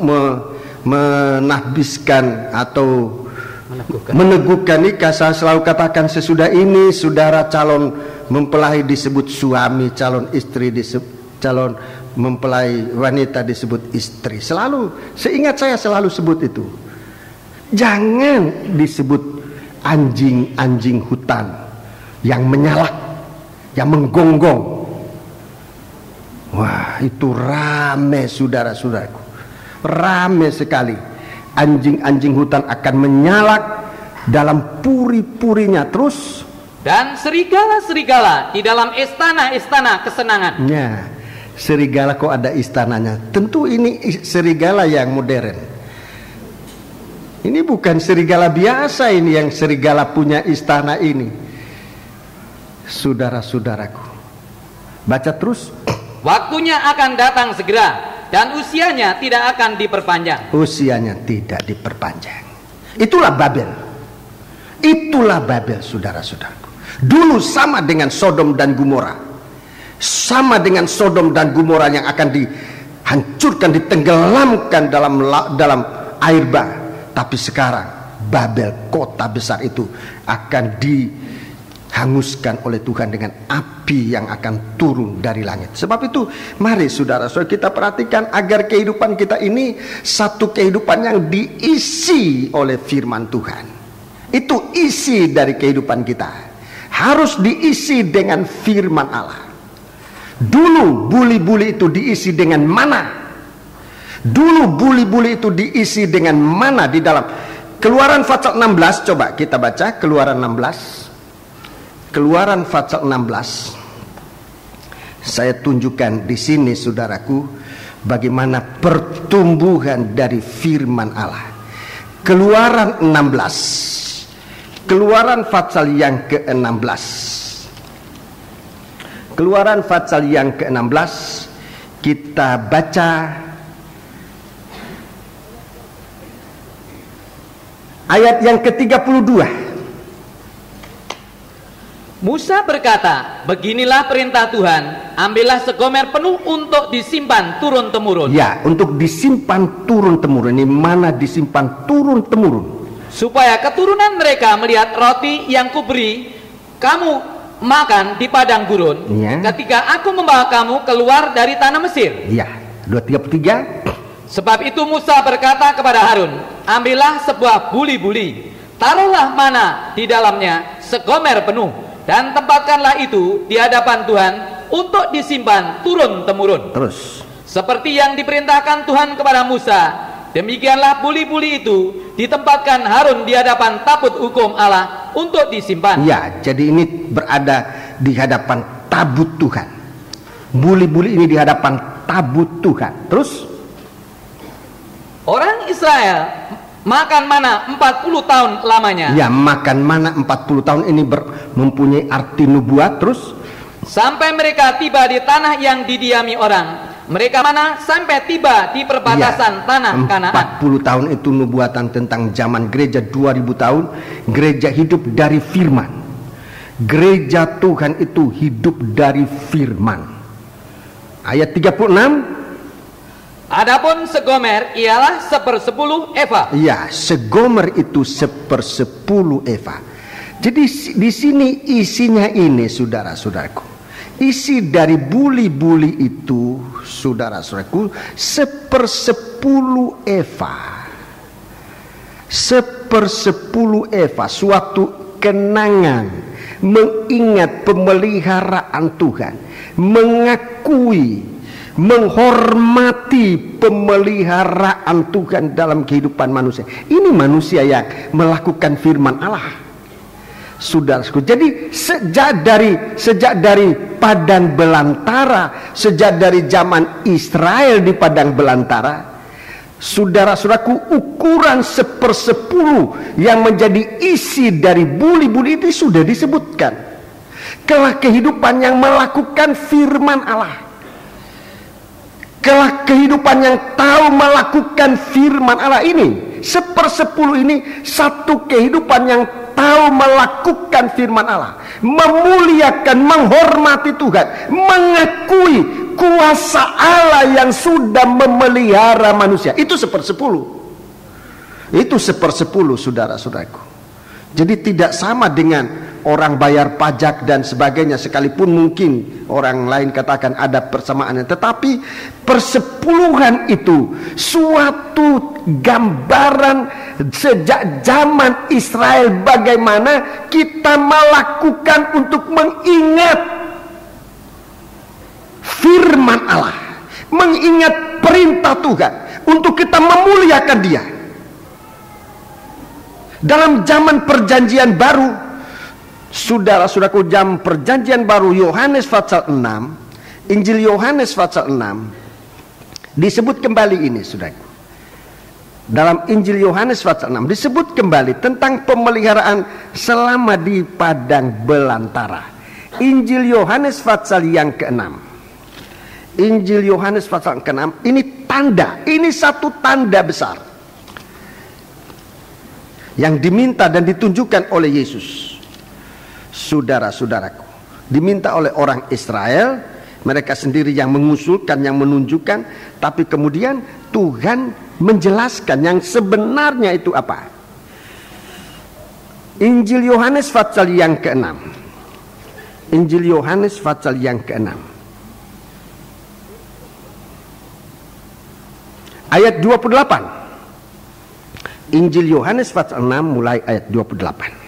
A: menahbiskan atau meneguhkan nikah, saya selalu katakan sesudah ini saudara calon mempelai disebut suami, calon istri calon mempelai wanita disebut istri. Selalu, seingat saya selalu sebut itu. Jangan disebut anjing-anjing hutan yang menyalak, yang menggonggong. Wah, itu rame saudara-saudaraku, rame sekali. Anjing-anjing hutan akan menyalak dalam puri-purinya. Terus,
B: dan serigala-serigala di dalam istana-istana kesenangan.
A: Ya, serigala kok ada istananya? Tentu ini serigala yang modern. Ini bukan serigala biasa, ini yang serigala punya istana ini. Saudara-saudaraku, baca terus.
B: Waktunya akan datang segera, dan usianya tidak akan diperpanjang.
A: Usianya tidak diperpanjang. Itulah Babel. Itulah Babel, saudara-saudaraku. Dulu sama dengan Sodom dan Gomora. Sama dengan Sodom dan Gomora yang akan dihancurkan, ditenggelamkan dalam air bah. Tapi sekarang Babel, kota besar itu, akan dihanguskan oleh Tuhan dengan api yang akan turun dari langit. Sebab itu mari saudara-saudara kita perhatikan agar kehidupan kita ini satu kehidupan yang diisi oleh firman Tuhan. Itu isi dari kehidupan kita, harus diisi dengan firman Allah. Dulu buli-buli itu diisi dengan mana? Dulu buli-buli itu diisi dengan mana di dalam Keluaran pasal 16, coba kita baca Keluaran 16. Keluaran pasal 16. Saya tunjukkan di sini saudaraku bagaimana pertumbuhan dari firman Allah. Keluaran 16. Keluaran pasal yang ke-16. Keluaran pasal yang ke-16 kita baca ayat yang ke-32.
B: Musa berkata, beginilah perintah Tuhan, ambillah segomer penuh untuk disimpan turun-temurun.
A: Ya, untuk disimpan turun-temurun. Ini mana disimpan turun-temurun?
B: Supaya keturunan mereka melihat roti yang kuberi kamu makan di padang gurun, ya, ketika aku membawa kamu keluar dari tanah Mesir.
A: Ya, 2:33.
B: Sebab itu Musa berkata kepada Harun, ambillah sebuah buli-buli, taruhlah mana di dalamnya segomer penuh, dan tempatkanlah itu di hadapan Tuhan untuk disimpan turun-temurun.
A: Terus,
B: seperti yang diperintahkan Tuhan kepada Musa, demikianlah buli-buli itu ditempatkan Harun di hadapan tabut hukum Allah untuk disimpan.
A: Ya, jadi ini berada di hadapan tabut Tuhan. Buli-buli ini di hadapan tabut Tuhan. Terus,
B: orang Israel makan mana 40 tahun lamanya.
A: Ya, makan mana 40 tahun ini mempunyai arti nubuat. Terus,
B: sampai mereka tiba di tanah yang didiami orang. Mereka mana sampai tiba di perbatasan tanah Kanaan.
A: 40 tahun itu nubuatan tentang zaman gereja 2000 tahun. Gereja hidup dari firman. Gereja Tuhan itu hidup dari firman. Ayat 36.
B: Adapun segomer ialah 1/10 eva.
A: Ya, segomer itu 1/10 eva. Jadi di sini isinya ini, saudara-saudaraku. Isi dari buli-buli itu, saudara-saudaraku, 1/10 eva. 1/10 eva, suatu kenangan, mengingat pemeliharaan Tuhan, mengakui, menghormati pemeliharaan Tuhan dalam kehidupan manusia. Ini manusia yang melakukan firman Allah, saudaraku. Jadi sejak dari padang belantara, sejak dari zaman Israel di padang belantara, saudara-saudaraku, ukuran 1/10 yang menjadi isi dari buli-buli itu sudah disebutkan. Kelah kehidupan yang melakukan firman Allah, kelah kehidupan yang tahu melakukan firman Allah ini, 1/10 ini satu kehidupan yang tahu melakukan firman Allah, memuliakan, menghormati Tuhan, mengakui kuasa Allah yang sudah memelihara manusia. Itu 1/10. Itu 1/10, saudara-saudaraku. Jadi tidak sama dengan orang bayar pajak dan sebagainya, sekalipun mungkin orang lain katakan ada persamaannya, tetapi persepuluhan itu suatu gambaran sejak zaman Israel bagaimana kita melakukan untuk mengingat firman Allah, mengingat perintah Tuhan untuk kita memuliakan Dia. Dalam zaman perjanjian baru, saudara-saudaraku, jam perjanjian baru, Yohanes pasal 6, Injil Yohanes pasal 6 disebut kembali ini, saudaraku. Dalam Injil Yohanes pasal 6 disebut kembali tentang pemeliharaan selama di padang belantara. Injil Yohanes pasal yang ke-6. Injil Yohanes pasal ke-6 ini tanda. Ini satu tanda besar yang diminta dan ditunjukkan oleh Yesus. Saudara-saudaraku, diminta oleh orang Israel, mereka sendiri yang mengusulkan, yang menunjukkan, tapi kemudian Tuhan menjelaskan yang sebenarnya itu apa. Injil Yohanes pasal yang ke-6. Injil Yohanes pasal yang ke-6. Ayat 28. Injil Yohanes pasal 6 mulai ayat 28.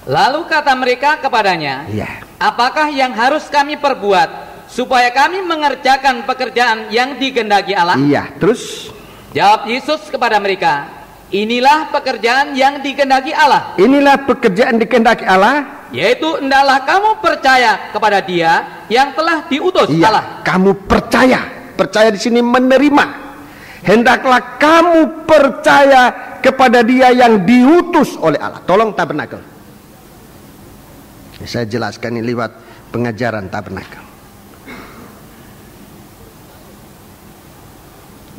B: Lalu kata mereka kepadanya,
A: ya,
B: apakah yang harus kami perbuat supaya kami mengerjakan pekerjaan yang dikehendaki Allah?
A: Iya, terus
B: jawab Yesus kepada mereka, inilah pekerjaan yang dikehendaki Allah.
A: Inilah pekerjaan dikehendaki Allah,
B: yaitu hendaklah kamu percaya kepada Dia yang telah diutus Allah.
A: Kamu percaya. Percaya di sini menerima. Hendaklah kamu percaya kepada Dia yang diutus oleh Allah. Tolong tabernakel. Saya jelaskan ini lewat pengajaran tabernakel.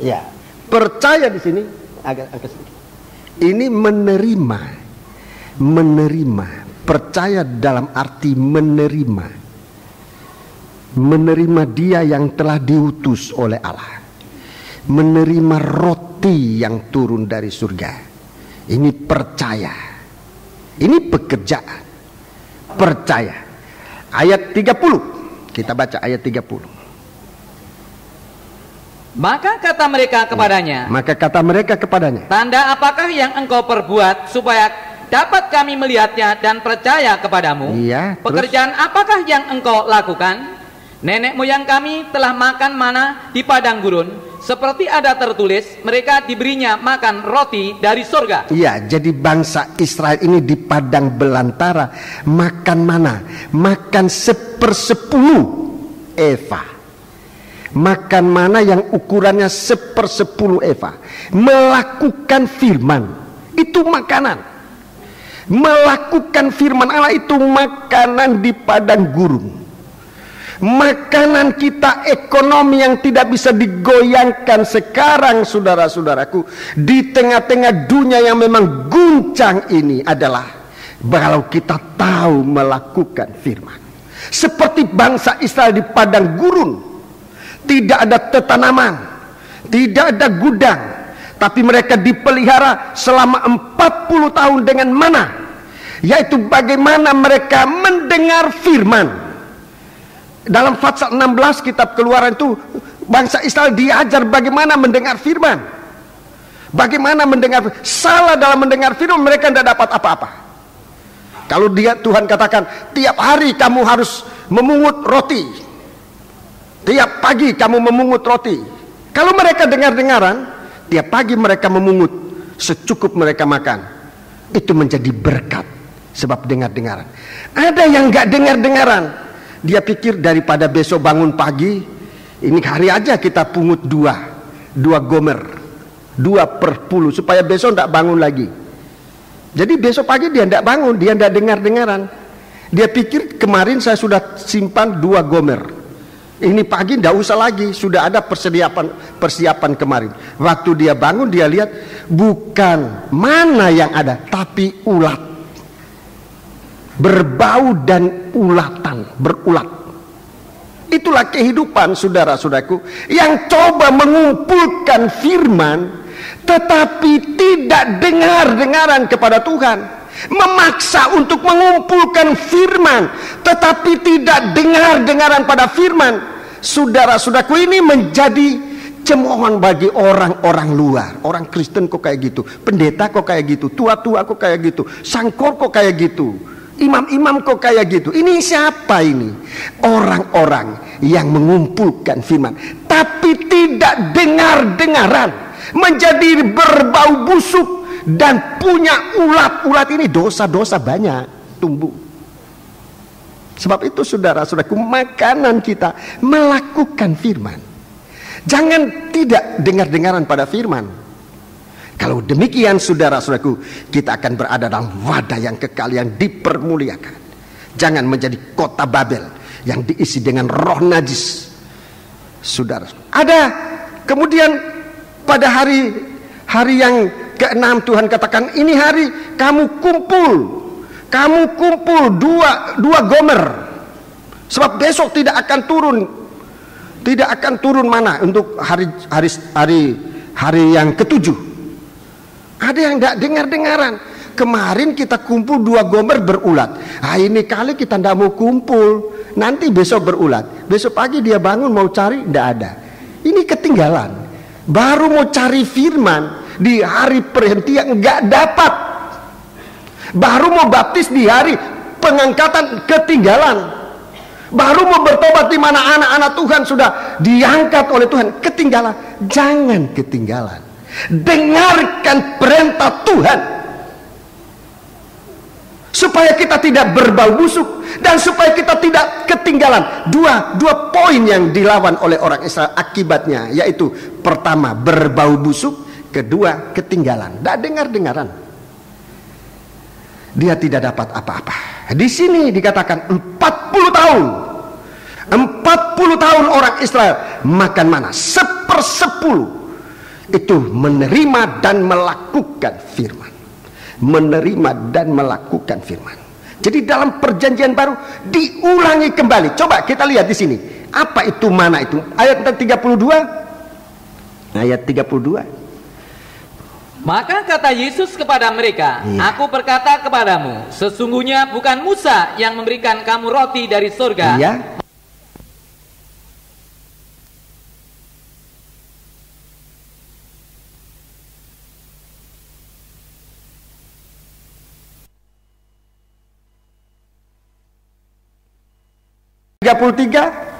A: Ya, percaya di sini agak sedikit. Ini menerima, percaya dalam arti menerima Dia yang telah diutus oleh Allah, menerima roti yang turun dari surga. Ini percaya, ini pekerjaan. Percaya. Ayat 30. Kita baca ayat 30.
B: Maka kata mereka kepadanya, tanda apakah yang engkau perbuat supaya dapat kami melihatnya dan percaya kepadamu?
A: Iya,
B: pekerjaan apakah yang engkau lakukan? Nenek moyang kami telah makan mana di padang gurun, seperti ada tertulis, mereka diberinya makan roti dari surga. Iya,
A: jadi bangsa Israel ini di padang belantara makan mana? Makan 1/10 eva. Makan mana yang ukurannya 1/10 eva. Melakukan firman, itu makanan. Melakukan firman Allah itu makanan di padang gurun. Makanan kita ekonomi yang tidak bisa digoyangkan sekarang, saudara-saudaraku, di tengah-tengah dunia yang memang guncang ini adalah kalau kita tahu melakukan firman. Seperti bangsa Israel di padang gurun, tidak ada tanaman, tidak ada gudang, tapi mereka dipelihara selama 40 tahun dengan mana? Yaitu bagaimana mereka mendengar firman. Dalam pasal 16 kitab Keluaran itu bangsa Israel diajar bagaimana mendengar firman. Bagaimana mendengar. Salah dalam mendengar firman, mereka tidak dapat apa-apa. Kalau Tuhan katakan tiap hari kamu harus memungut roti, tiap pagi kamu memungut roti. Kalau mereka dengar-dengaran, tiap pagi mereka memungut secukup mereka makan, itu menjadi berkat sebab dengar-dengaran. Ada yang nggak dengar-dengaran, dia pikir daripada besok bangun pagi, ini hari aja kita pungut dua gomer, 2/10 supaya besok tidak bangun lagi. Jadi besok pagi dia tidak bangun, dia tidak dengar-dengaran. Dia pikir kemarin saya sudah simpan 2 gomer, ini pagi tidak usah lagi, sudah ada persiapan kemarin. Waktu dia bangun, dia lihat bukan mana yang ada, tapi ulat, berbau dan berulat. Itulah kehidupan saudara-saudaraku yang coba mengumpulkan firman tetapi tidak dengar-dengaran kepada Tuhan, memaksa untuk mengumpulkan firman tetapi tidak dengar-dengaran pada firman. Saudara-saudaraku, ini menjadi cemoohan bagi orang-orang luar. Orang Kristen kok kayak gitu, pendeta kok kayak gitu, tua-tua kok kayak gitu, sangkor kok kayak gitu, imam-imam kok kayak gitu. Ini siapa ini? Orang-orang yang mengumpulkan firman tapi tidak dengar-dengaran, menjadi berbau busuk dan punya ulat-ulat. Ini dosa-dosa banyak tumbuh. Sebab itu saudara-saudaraku, makanan kita melakukan firman. Jangan tidak dengar-dengaran pada firman. Kalau demikian saudara-saudaraku, kita akan berada dalam wadah yang kekal, yang dipermuliakan. Jangan menjadi kota Babel yang diisi dengan roh najis. Saudara, ada kemudian pada hari yang ke-6 Tuhan katakan, ini hari kamu kumpul dua gomer, sebab besok tidak akan turun mana untuk hari yang ke-7. Ada yang tidak dengar-dengaran. Kemarin kita kumpul 2 gomer berulat. Ini kali kita tidak mau kumpul. Nanti besok berulat. Besok pagi dia bangun mau cari, tidak ada. Ini ketinggalan. Baru mau cari firman di hari perhentian, nggak dapat. Baru mau baptis di hari pengangkatan, ketinggalan. Baru mau bertobat di mana anak-anak Tuhan sudah diangkat oleh Tuhan, ketinggalan. Jangan ketinggalan. Dengarkan perintah Tuhan, supaya kita tidak berbau busuk dan supaya kita tidak ketinggalan. Dua poin yang dilawan oleh orang Israel akibatnya, yaitu pertama berbau busuk, kedua ketinggalan. Tidak dengar-dengaran. Dia tidak dapat apa-apa. Di sini dikatakan 40 tahun. 40 tahun orang Israel makan mana, 1/10 itu menerima dan melakukan firman. Menerima dan melakukan firman. Jadi dalam perjanjian baru diulangi kembali. Coba kita lihat di sini. Apa itu mana itu? Ayat 32. Ayat 32.
B: Maka kata Yesus kepada mereka, Aku berkata kepadamu, sesungguhnya bukan Musa yang memberikan kamu roti dari surga.
A: Iya.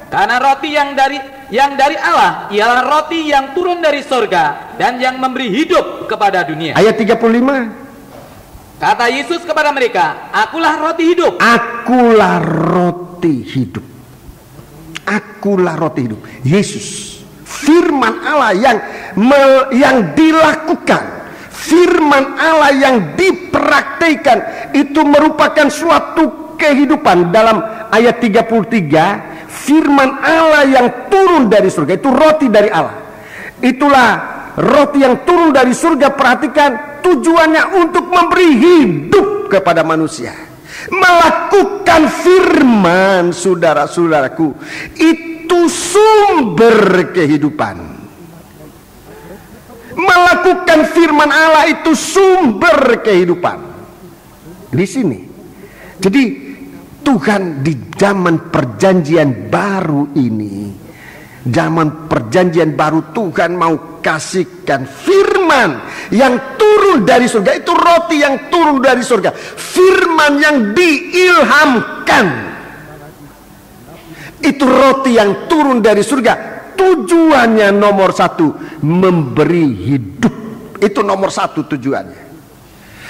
B: Karena roti yang dari Allah ialah roti yang turun dari surga dan yang memberi hidup kepada dunia.
A: Ayat 35.
B: Kata Yesus kepada mereka, Akulah roti hidup.
A: Akulah roti hidup. Akulah roti hidup. Yesus, firman Allah yang dilakukan, firman Allah yang dipraktikkan, itu merupakan suatu kehidupan. Dalam ayat 33, firman Allah yang turun dari surga, itu roti dari Allah. Itulah roti yang turun dari surga. Perhatikan, tujuannya untuk memberi hidup kepada manusia. Melakukan firman, saudara-saudaraku, itu sumber kehidupan. Melakukan firman Allah itu sumber kehidupan. Di sini. Jadi Tuhan di zaman perjanjian baru ini, zaman perjanjian baru, Tuhan mau kasihkan firman yang turun dari surga. Itu roti yang turun dari surga, firman yang diilhamkan. Itu roti yang turun dari surga. Tujuannya nomor 1, memberi hidup. Itu nomor 1 tujuannya.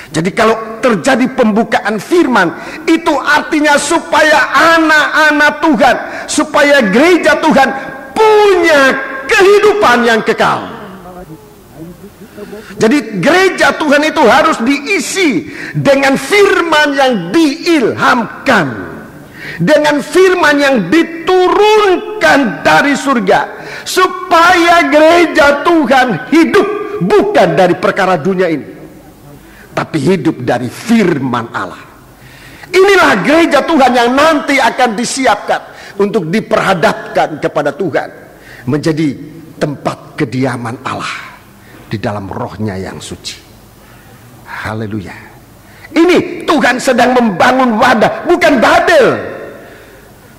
A: Jadi kalau terjadi pembukaan firman, itu artinya supaya anak-anak Tuhan, supaya gereja Tuhan punya kehidupan yang kekal. Jadi gereja Tuhan itu harus diisi dengan firman yang diilhamkan, dengan firman yang diturunkan dari surga, supaya gereja Tuhan hidup bukan dari perkara dunia ini, tapi hidup dari firman Allah. Inilah gereja Tuhan yang nanti akan disiapkan untuk diperhadapkan kepada Tuhan, menjadi tempat kediaman Allah di dalam rohnya yang suci. Haleluya. Ini Tuhan sedang membangun wadah, bukan Babel.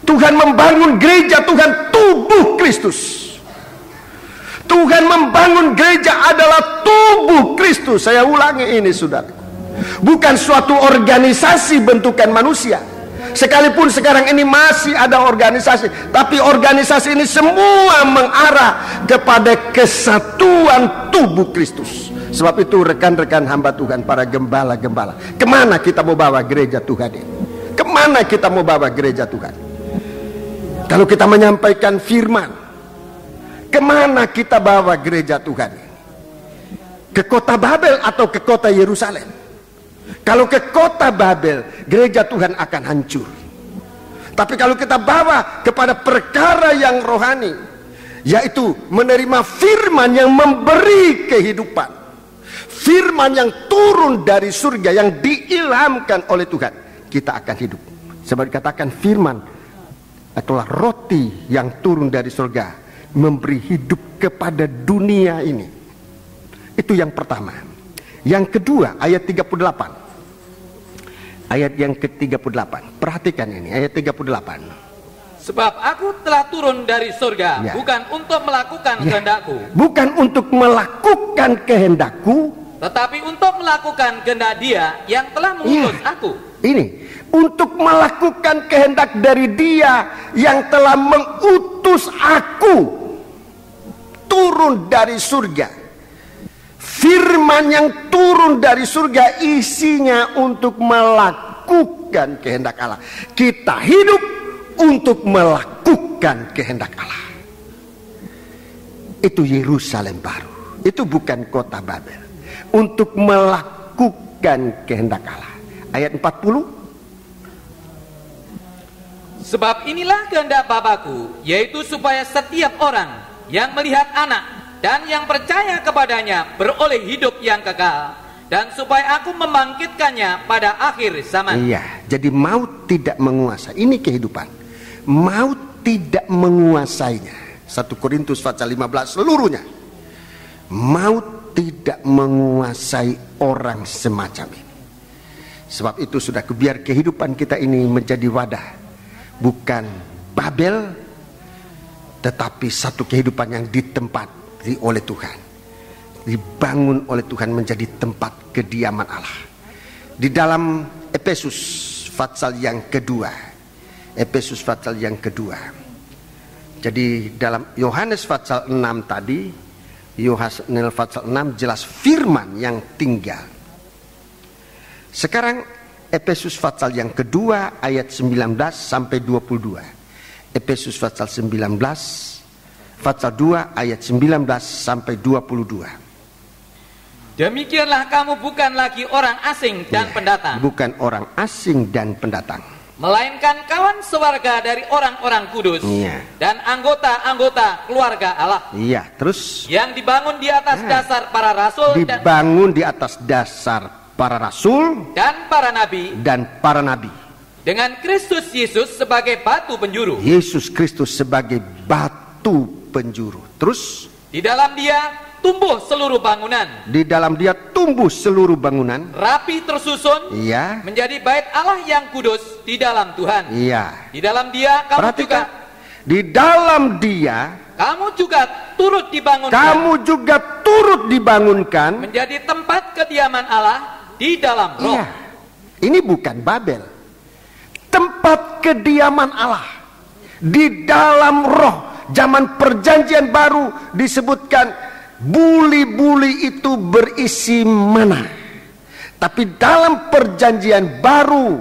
A: Tuhan membangun gereja Tuhan, tubuh Kristus. Tuhan membangun gereja adalah tubuh Kristus. Saya ulangi ini, saudara. Bukan suatu organisasi bentukan manusia. Sekalipun sekarang ini masih ada organisasi, tapi organisasi ini semua mengarah kepada kesatuan tubuh Kristus. Sebab itu rekan-rekan hamba Tuhan, para gembala-gembala, kemana kita mau bawa gereja Tuhan ini? Kemana kita mau bawa gereja Tuhan? Kalau kita menyampaikan firman, kemana kita bawa gereja Tuhan ini? Ke kota Babel atau ke kota Yerusalem? Kalau ke kota Babel, gereja Tuhan akan hancur. Tapi kalau kita bawa kepada perkara yang rohani, yaitu menerima firman yang memberi kehidupan, firman yang turun dari surga, yang diilhamkan oleh Tuhan, kita akan hidup. Sebab dikatakan firman adalah roti yang turun dari surga, memberi hidup kepada dunia ini. Itu yang pertama. Yang kedua, ayat 38. Ayat yang ke-38. Perhatikan ini, ayat 38.
B: Sebab aku telah turun dari surga, bukan untuk melakukan kehendakku.
A: Bukan untuk melakukan kehendakku,
B: tetapi untuk melakukan kehendak Dia yang telah mengutus aku.
A: Ini untuk melakukan kehendak dari Dia yang telah mengutus aku. Turun dari surga. Firman yang turun dari surga isinya untuk melakukan kehendak Allah. Kita hidup untuk melakukan kehendak Allah. Itu Yerusalem baru. Itu bukan kota Babel. Untuk melakukan kehendak Allah. Ayat 40.
B: Sebab inilah kehendak Bapa-Ku, yaitu supaya setiap orang yang melihat Anak dan yang percaya kepadanya beroleh hidup yang kekal, dan supaya aku membangkitkannya pada akhir zaman.
A: Iya, jadi maut tidak menguasai. Ini kehidupan. Maut tidak menguasainya. 1 Korintus pasal 15 seluruhnya. Maut tidak menguasai orang semacam ini. Sebab itu sudah biar kehidupan kita ini menjadi wadah, bukan Babel, tetapi satu kehidupan yang ditempati oleh Tuhan, dibangun oleh Tuhan menjadi tempat kediaman Allah. Di dalam Efesus pasal yang kedua, Efesus pasal yang kedua. Jadi dalam Yohanes pasal 6 tadi, Yohanes pasal 6 jelas firman yang tinggal. Sekarang Efesus pasal yang kedua ayat 19 sampai 22. Efesus pasal 19 pasal 2 ayat 19 sampai 22.
B: Demikianlah kamu bukan lagi orang asing dan pendatang.
A: Bukan orang asing dan pendatang,
B: melainkan kawan sewarga dari orang-orang kudus dan anggota-anggota keluarga Allah.
A: Iya, terus
B: yang dibangun di atas dasar para rasul,
A: dibangun di atas dasar para rasul
B: dan para nabi, dengan Kristus Yesus sebagai batu penjuru.
A: Yesus Kristus sebagai batu penjuru. Terus
B: di dalam Dia tumbuh seluruh bangunan.
A: Di dalam Dia tumbuh seluruh bangunan,
B: rapi tersusun, menjadi bait Allah yang kudus di dalam Tuhan. Di dalam Dia kamu juga.
A: Di dalam Dia
B: kamu juga turut dibangunkan.
A: Kamu juga turut dibangunkan
B: menjadi tempat kediaman Allah di dalam roh.
A: Ini bukan Babel. Tempat kediaman Allah di dalam roh. Zaman perjanjian baru disebutkan buli-buli itu berisi mana. Tapi dalam perjanjian baru,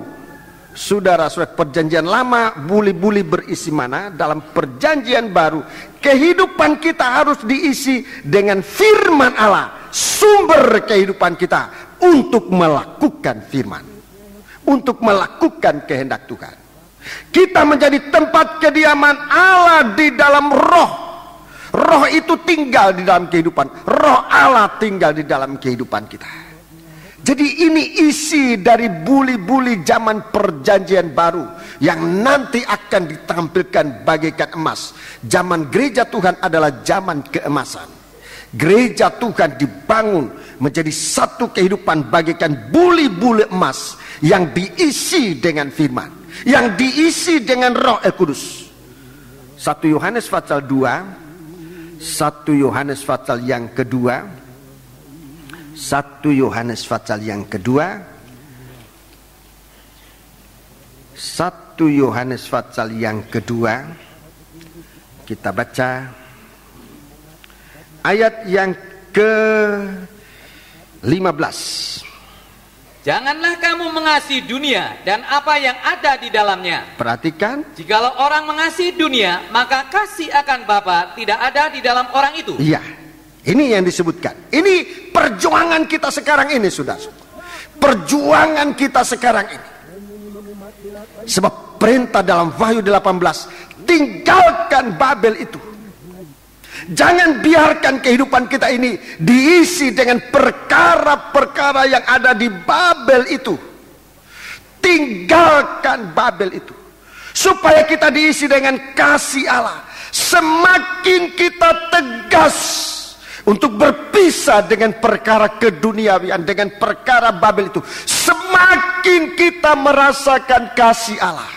A: saudara-saudara, perjanjian lama buli-buli berisi mana. Dalam perjanjian baru, kehidupan kita harus diisi dengan firman Allah, sumber kehidupan kita, untuk melakukan firman, untuk melakukan kehendak Tuhan. Kita menjadi tempat kediaman Allah di dalam roh. Roh itu tinggal di dalam kehidupan. Roh Allah tinggal di dalam kehidupan kita. Jadi ini isi dari buli-buli zaman perjanjian baru yang nanti akan ditampilkan bagaikan emas. Zaman gereja Tuhan adalah zaman keemasan. Gereja Tuhan dibangun menjadi satu kehidupan bagaikan buli-buli emas yang diisi dengan firman, yang diisi dengan Roh Kudus. 1 Yohanes pasal 2, 1 Yohanes pasal yang kedua, 1 Yohanes pasal yang kedua, 1 Yohanes pasal yang kedua, kita baca ayat yang ke-15.
B: Janganlah kamu mengasihi dunia dan apa yang ada di dalamnya.
A: Perhatikan. Jikalau
B: orang mengasihi dunia, maka kasih akan Bapa tidak ada di dalam orang itu.
A: Iya, ini yang disebutkan. Ini perjuangan kita sekarang ini, saudara. Perjuangan kita sekarang ini. Sebab perintah dalam Wahyu 18, tinggalkan Babel itu. Jangan biarkan kehidupan kita ini diisi dengan perkara-perkara yang ada di Babel itu. Tinggalkan Babel itu, supaya kita diisi dengan kasih Allah. Semakin kita tegas untuk berpisah dengan perkara keduniawian, dengan perkara Babel itu, semakin kita merasakan kasih Allah.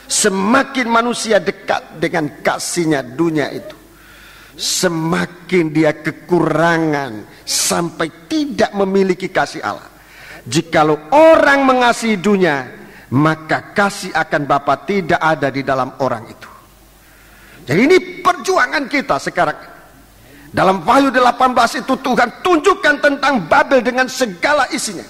A: Semakin manusia dekat dengan kasihnya dunia itu, semakin dia kekurangan sampai tidak memiliki kasih Allah. Jikalau orang mengasihi dunia, maka kasih akan Bapa tidak ada di dalam orang itu. Jadi ini perjuangan kita sekarang. Dalam Wahyu 18 itu Tuhan tunjukkan tentang Babel dengan segala isinya.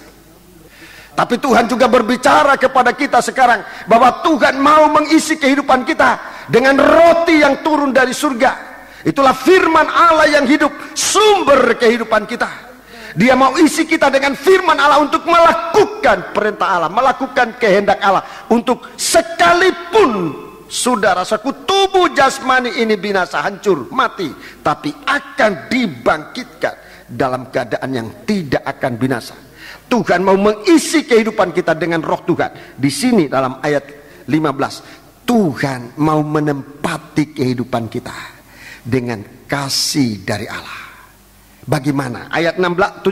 A: Tapi Tuhan juga berbicara kepada kita sekarang bahwa Tuhan mau mengisi kehidupan kita dengan roti yang turun dari surga. Itulah firman Allah yang hidup, sumber kehidupan kita. Dia mau isi kita dengan firman Allah untuk melakukan perintah Allah, melakukan kehendak Allah. Untuk sekalipun saudara-saudaraku tubuh jasmani ini binasa, hancur, mati, tapi akan dibangkitkan dalam keadaan yang tidak akan binasa. Tuhan mau mengisi kehidupan kita dengan roh Tuhan. Di sini dalam ayat 15, Tuhan mau menempati kehidupan kita dengan kasih dari Allah. Bagaimana? Ayat 17.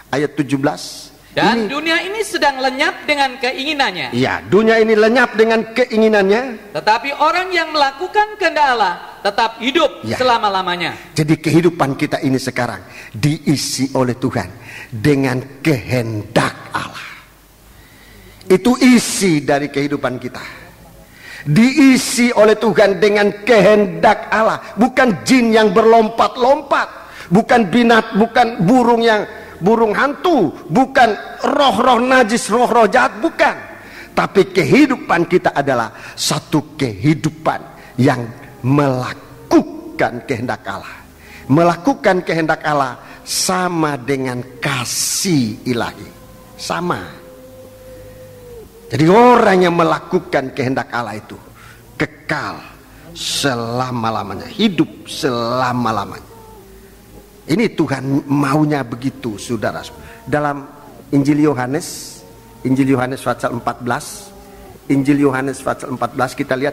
A: Ayat 17.
B: Dan dunia ini sedang lenyap dengan keinginannya.
A: Ya, dunia ini lenyap dengan keinginannya.
B: Tetapi orang yang melakukan kehendak Allah tetap hidup selama-lamanya.
A: Jadi kehidupan kita ini sekarang diisi oleh Tuhan dengan kehendak Allah. Itu isi dari kehidupan kita. Diisi oleh Tuhan dengan kehendak Allah. Bukan jin yang berlompat-lompat. Bukan binat, bukan burung hantu, bukan roh-roh najis, roh-roh jahat, bukan. Tapi kehidupan kita adalah satu kehidupan yang melakukan kehendak Allah. Melakukan kehendak Allah sama dengan kasih ilahi. Sama. Jadi orang yang melakukan kehendak Allah itu kekal selama-lamanya, hidup selama-lamanya. Ini Tuhan maunya begitu, saudara. Dalam Injil Yohanes pasal 14, Injil Yohanes pasal 14 kita lihat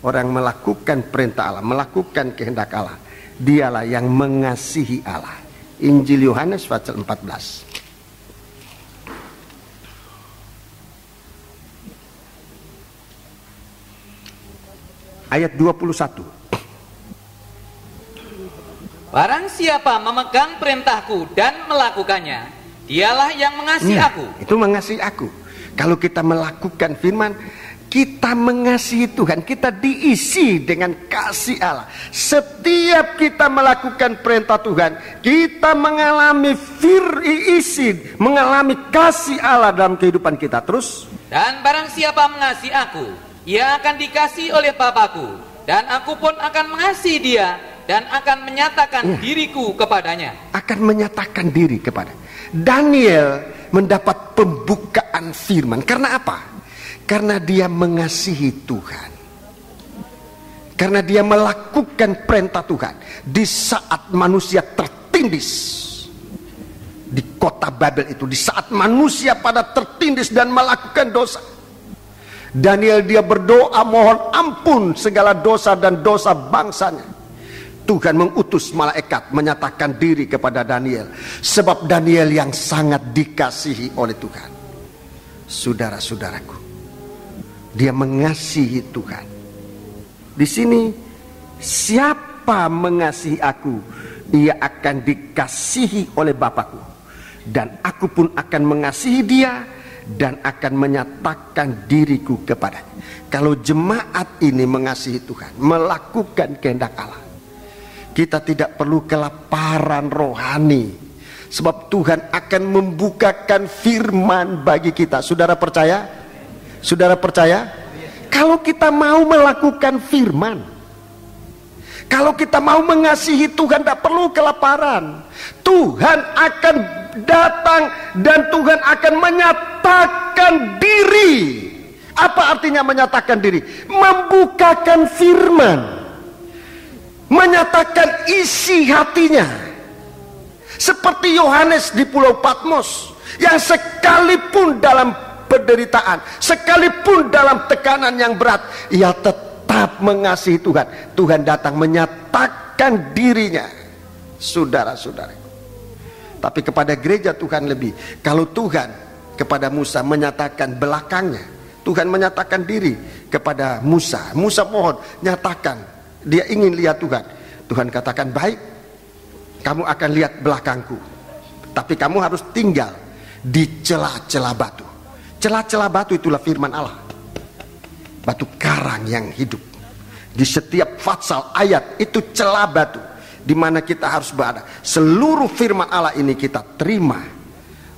A: orang melakukan perintah Allah, melakukan kehendak Allah. Dialah yang mengasihi Allah. Injil Yohanes pasal 14. Ayat 21.
B: Barang siapa memegang perintahku dan melakukannya, dialah yang mengasihi aku.
A: Itu mengasihi aku. Kalau kita melakukan firman, kita mengasihi Tuhan, kita diisi dengan kasih Allah. Setiap kita melakukan perintah Tuhan, kita mengalami mengalami kasih Allah dalam kehidupan kita. Terus,
B: dan barang siapa mengasihi aku, ia akan dikasihi oleh Bapa-Ku, dan aku pun akan mengasihi dia dan akan menyatakan diriku kepadanya.
A: Akan menyatakan diri kepada Daniel. Mendapat pembukaan firman. Karena apa? Karena dia mengasihi Tuhan. Karena dia melakukan perintah Tuhan. Di saat manusia tertindis di kota Babel itu, di saat manusia pada tertindis dan melakukan dosa, Daniel dia berdoa mohon ampun segala dosa dan dosa bangsanya. Tuhan mengutus malaikat menyatakan diri kepada Daniel. Sebab Daniel yang sangat dikasihi oleh Tuhan. Saudara-saudaraku, dia mengasihi Tuhan. Di sini, siapa mengasihi aku, ia akan dikasihi oleh Bapa-Ku. Dan aku pun akan mengasihi dia dan akan menyatakan diriku kepadanya. Kalau jemaat ini mengasihi Tuhan, melakukan kehendak Allah, kita tidak perlu kelaparan rohani. Sebab Tuhan akan membukakan firman bagi kita. Saudara percaya? Saudara percaya? Kalau kita mau melakukan firman, kalau kita mau mengasihi Tuhan, tidak perlu kelaparan. Tuhan akan datang dan Tuhan akan menyatakan diri. Apa artinya menyatakan diri? Membukakan firman. menyatakan isi hatinya. Seperti Yohanes di Pulau Patmos, yang sekalipun dalam penderitaan, sekalipun dalam tekanan yang berat, ia tetap mengasihi Tuhan. Tuhan datang menyatakan dirinya, saudara-saudara. Tapi kepada gereja Tuhan lebih. Kalau Tuhan kepada Musa menyatakan belakangnya, Tuhan menyatakan diri kepada Musa. Musa mohon nyatakan, dia ingin lihat Tuhan. Tuhan katakan, baik, kamu akan lihat belakangku, tapi kamu harus tinggal di celah-celah batu. Celah-celah batu itulah firman Allah, batu karang yang hidup. Di setiap fatsal ayat itu celah batu di mana kita harus berada. Seluruh firman Allah ini kita terima,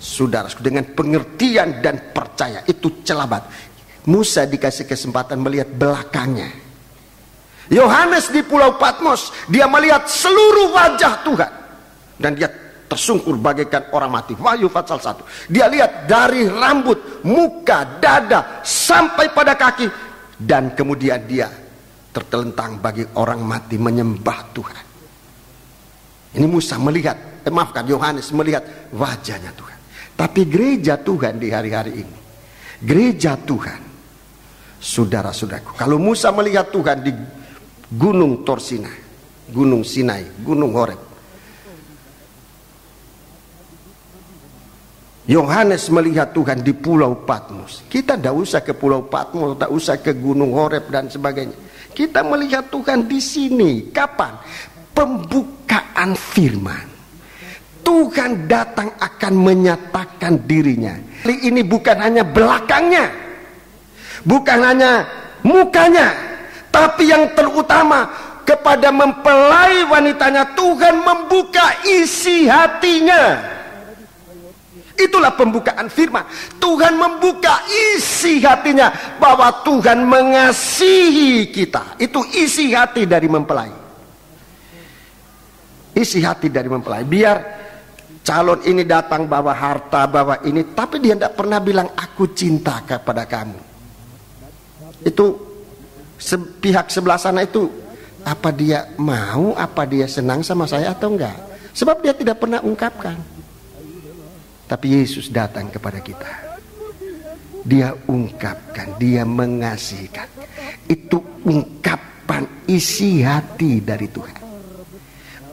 A: saudara, dengan pengertian dan percaya. Itu celah batu. Musa dikasih kesempatan melihat belakangnya. Yohanes di Pulau Patmos, dia melihat seluruh wajah Tuhan, dan dia tersungkur bagaikan orang mati. Wahyu pasal 1. Dia lihat dari rambut, muka, dada sampai pada kaki, dan kemudian dia tertelentang bagi orang mati menyembah Tuhan. Ini Musa melihat, Yohanes melihat wajahnya Tuhan. Tapi gereja Tuhan di hari-hari ini, gereja Tuhan, saudara-saudaraku, kalau Musa melihat Tuhan di Gunung Torsina, Gunung Sinai, Gunung Horeb, Yohanes melihat Tuhan di Pulau Patmos. Kita tidak usah ke Pulau Patmos, tidak usah ke Gunung Horeb dan sebagainya. Kita melihat Tuhan di sini. Kapan? Pembukaan firman. Tuhan datang akan menyatakan dirinya. Ini bukan hanya belakangnya, bukan hanya mukanya, tapi yang terutama kepada mempelai wanitanya, Tuhan membuka isi hatinya. Itulah pembukaan firman. Tuhan membuka isi hatinya, bahwa Tuhan mengasihi kita. Itu isi hati dari mempelai. Isi hati dari mempelai. Biar calon ini datang bawa harta, bawa ini, tapi dia tidak pernah bilang aku cinta kepada kamu. Itu pihak sebelah sana itu, apa dia mau, apa dia senang sama saya atau enggak. Sebab dia tidak pernah ungkapkan. Tapi Yesus datang kepada kita. Dia ungkapkan, dia mengasihikan. Itu ungkapan isi hati dari Tuhan.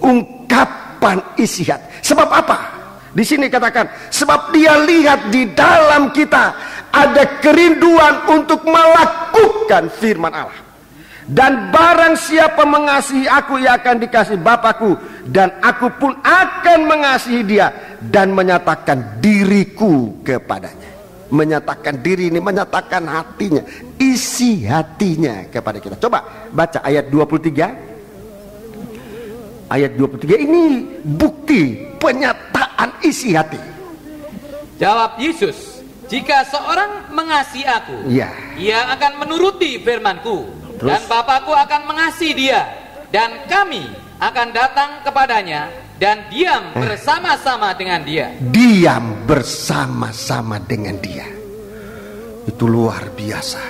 A: Ungkapan isi hati. Sebab apa? Di sini katakan, sebab dia lihat di dalam kita ada kerinduan untuk melakukan firman Allah. Dan barang siapa mengasihi aku, ia akan dikasihi Bapakku, dan aku pun akan mengasihi dia dan menyatakan diriku kepadanya. Menyatakan diri ini, menyatakan hatinya, isi hatinya kepada kita. Coba baca ayat 23. Ayat 23 ini bukti penyataan isi hati.
B: Jawab Yesus, jika seorang mengasihi aku,
A: ya,
B: ia akan menuruti firman-Ku.
A: Terus?
B: Dan Bapakku akan mengasihi dia, dan kami akan datang kepadanya dan diam bersama-sama dengan dia.
A: Diam bersama-sama dengan dia. Itu luar biasa.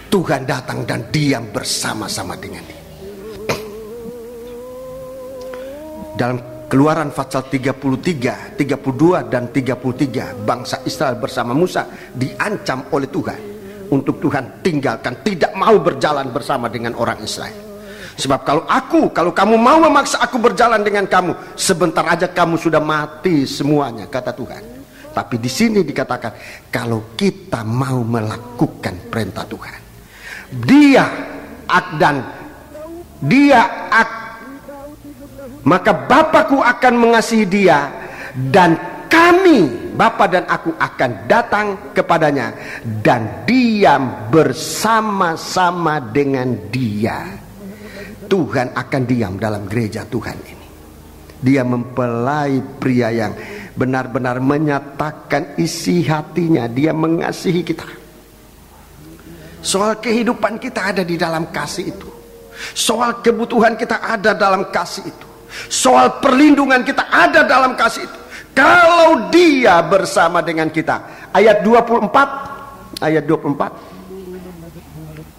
A: Tuhan datang dan diam bersama-sama dengan dia. Dalam Keluaran pasal 33, 32 dan 33, bangsa Israel bersama Musa diancam oleh Tuhan untuk Tuhan tinggalkan, tidak mau berjalan bersama dengan orang Israel. Sebab kalau kamu mau memaksa aku berjalan dengan kamu, sebentar aja kamu sudah mati semuanya, kata Tuhan. Tapi di sini dikatakan, kalau kita mau melakukan perintah Tuhan, maka Bapakku akan mengasihi dia, dan kami, Bapa dan aku, akan datang kepadanya dan diam bersama-sama dengan dia. Tuhan akan diam dalam gereja Tuhan ini. Dia mempelai pria yang benar-benar menyatakan isi hatinya. Dia mengasihi kita. Soal kehidupan kita ada di dalam kasih itu. Soal kebutuhan kita ada dalam kasih itu. Soal perlindungan kita ada dalam kasih itu. Kalau dia bersama dengan kita. Ayat 24. Ayat 24.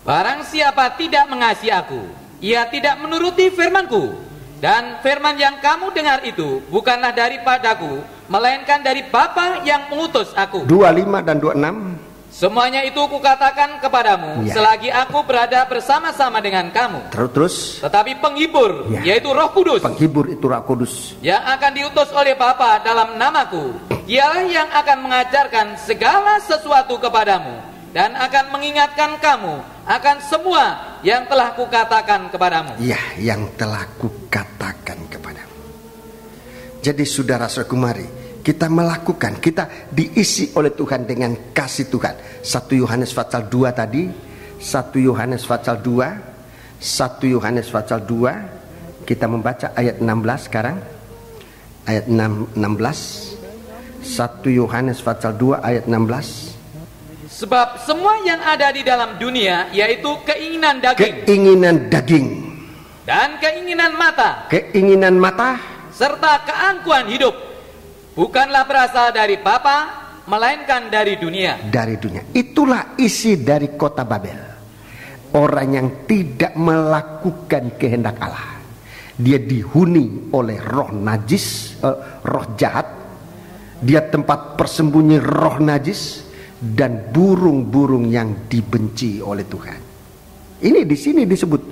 B: Barang siapa tidak mengasihi aku, ia tidak menuruti firman-Ku. Dan firman yang kamu dengar itu bukanlah daripadaku, melainkan dari Bapa yang mengutus aku.
A: 25 dan 26.
B: Semuanya itu kukatakan kepadamu selagi aku berada bersama-sama dengan kamu.
A: Terus.
B: Tetapi penghibur, yaitu Roh Kudus.
A: Penghibur itu Roh Kudus.
B: Yang akan diutus oleh Bapa dalam namaku. Dialah yang akan mengajarkan segala sesuatu kepadamu. Dan akan mengingatkan kamu akan semua yang telah kukatakan kepadamu.
A: Ya, yang telah kukatakan kepadamu. Jadi saudara-saudaraku, mari kita melakukan, kita diisi oleh Tuhan dengan kasih Tuhan. 1 Yohanes pasal 2 tadi, 1 Yohanes pasal 2, 1 Yohanes pasal 2, kita membaca ayat 16 sekarang. Ayat 16. 1 Yohanes pasal 2 ayat 16.
B: Sebab semua yang ada di dalam dunia, yaitu keinginan daging, dan keinginan mata, serta keangkuhan hidup, bukanlah berasal dari Bapa, melainkan dari dunia.
A: Dari dunia. Itulah isi dari kota Babel. Orang yang tidak melakukan kehendak Allah, dia dihuni oleh roh najis, roh jahat. Dia tempat persembunyi roh najis dan burung-burung yang dibenci oleh Tuhan. Ini di sini disebut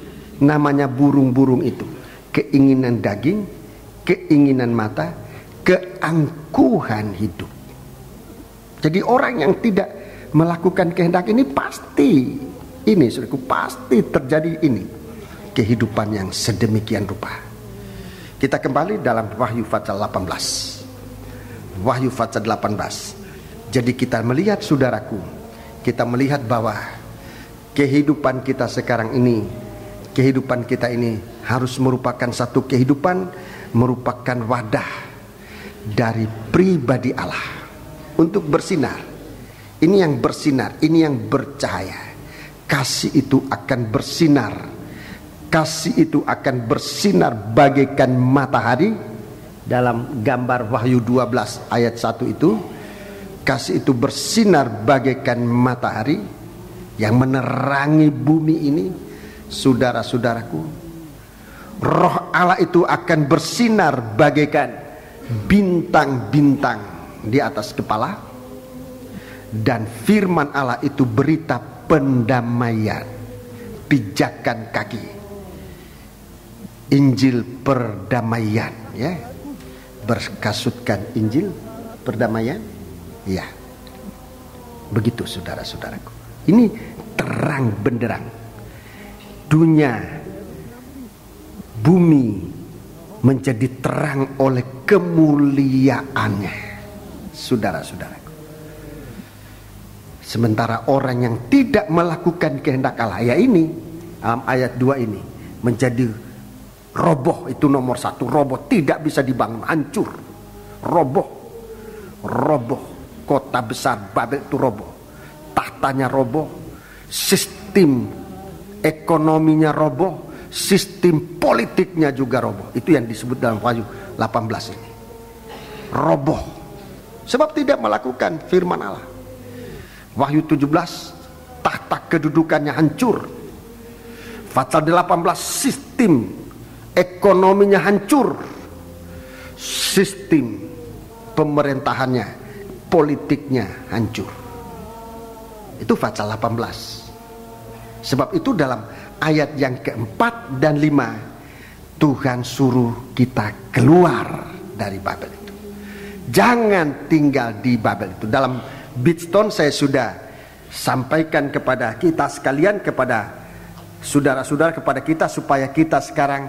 A: namanya burung-burung itu. Keinginan daging, keinginan mata, keangkuhan hidup. Jadi orang yang tidak melakukan kehendak ini pasti, ini saudaraku, pasti terjadi ini kehidupan yang sedemikian rupa. Kita kembali dalam Wahyu pasal 18. Wahyu pasal 18. Jadi kita melihat saudaraku, kita melihat bahwa kehidupan kita sekarang ini, kehidupan kita ini harus merupakan satu kehidupan, merupakan wadah dari pribadi Allah untuk bersinar. Ini yang bersinar, ini yang bercahaya. Kasih itu akan bersinar. Kasih itu akan bersinar bagaikan matahari. Dalam gambar Wahyu 12 ayat 1 itu, kasih itu bersinar bagaikan matahari yang menerangi bumi ini. Saudara-saudaraku, roh Allah itu akan bersinar bagaikan bintang-bintang di atas kepala. Dan firman Allah itu berita pendamaian, pijakan kaki, Injil perdamaian, ya, berkasutkan Injil perdamaian. Ya, begitu saudara-saudaraku. Ini terang benderang. Dunia, bumi menjadi terang oleh kemuliaannya, saudara-saudaraku. Sementara orang yang tidak melakukan kehendak Allah, ya ini dalam ayat 2 ini, menjadi roboh. Itu nomor 1, roboh, tidak bisa dibangun, hancur, roboh. Kota besar Babel itu roboh, tahtanya roboh, sistem ekonominya roboh, sistem politiknya juga roboh. Itu yang disebut dalam Wahyu 18 ini, roboh, sebab tidak melakukan firman Allah. Wahyu 17, tahta kedudukannya hancur. Pasal 18, sistem ekonominya hancur, sistem pemerintahannya, politiknya hancur. Itu pasal 18. Sebab itu dalam ayat yang keempat dan 5, Tuhan suruh kita keluar dari Babel itu. Jangan tinggal di Babel itu. Dalam Bidstone saya sudah sampaikan kepada kita sekalian, kepada saudara-saudara, kepada kita, supaya kita sekarang,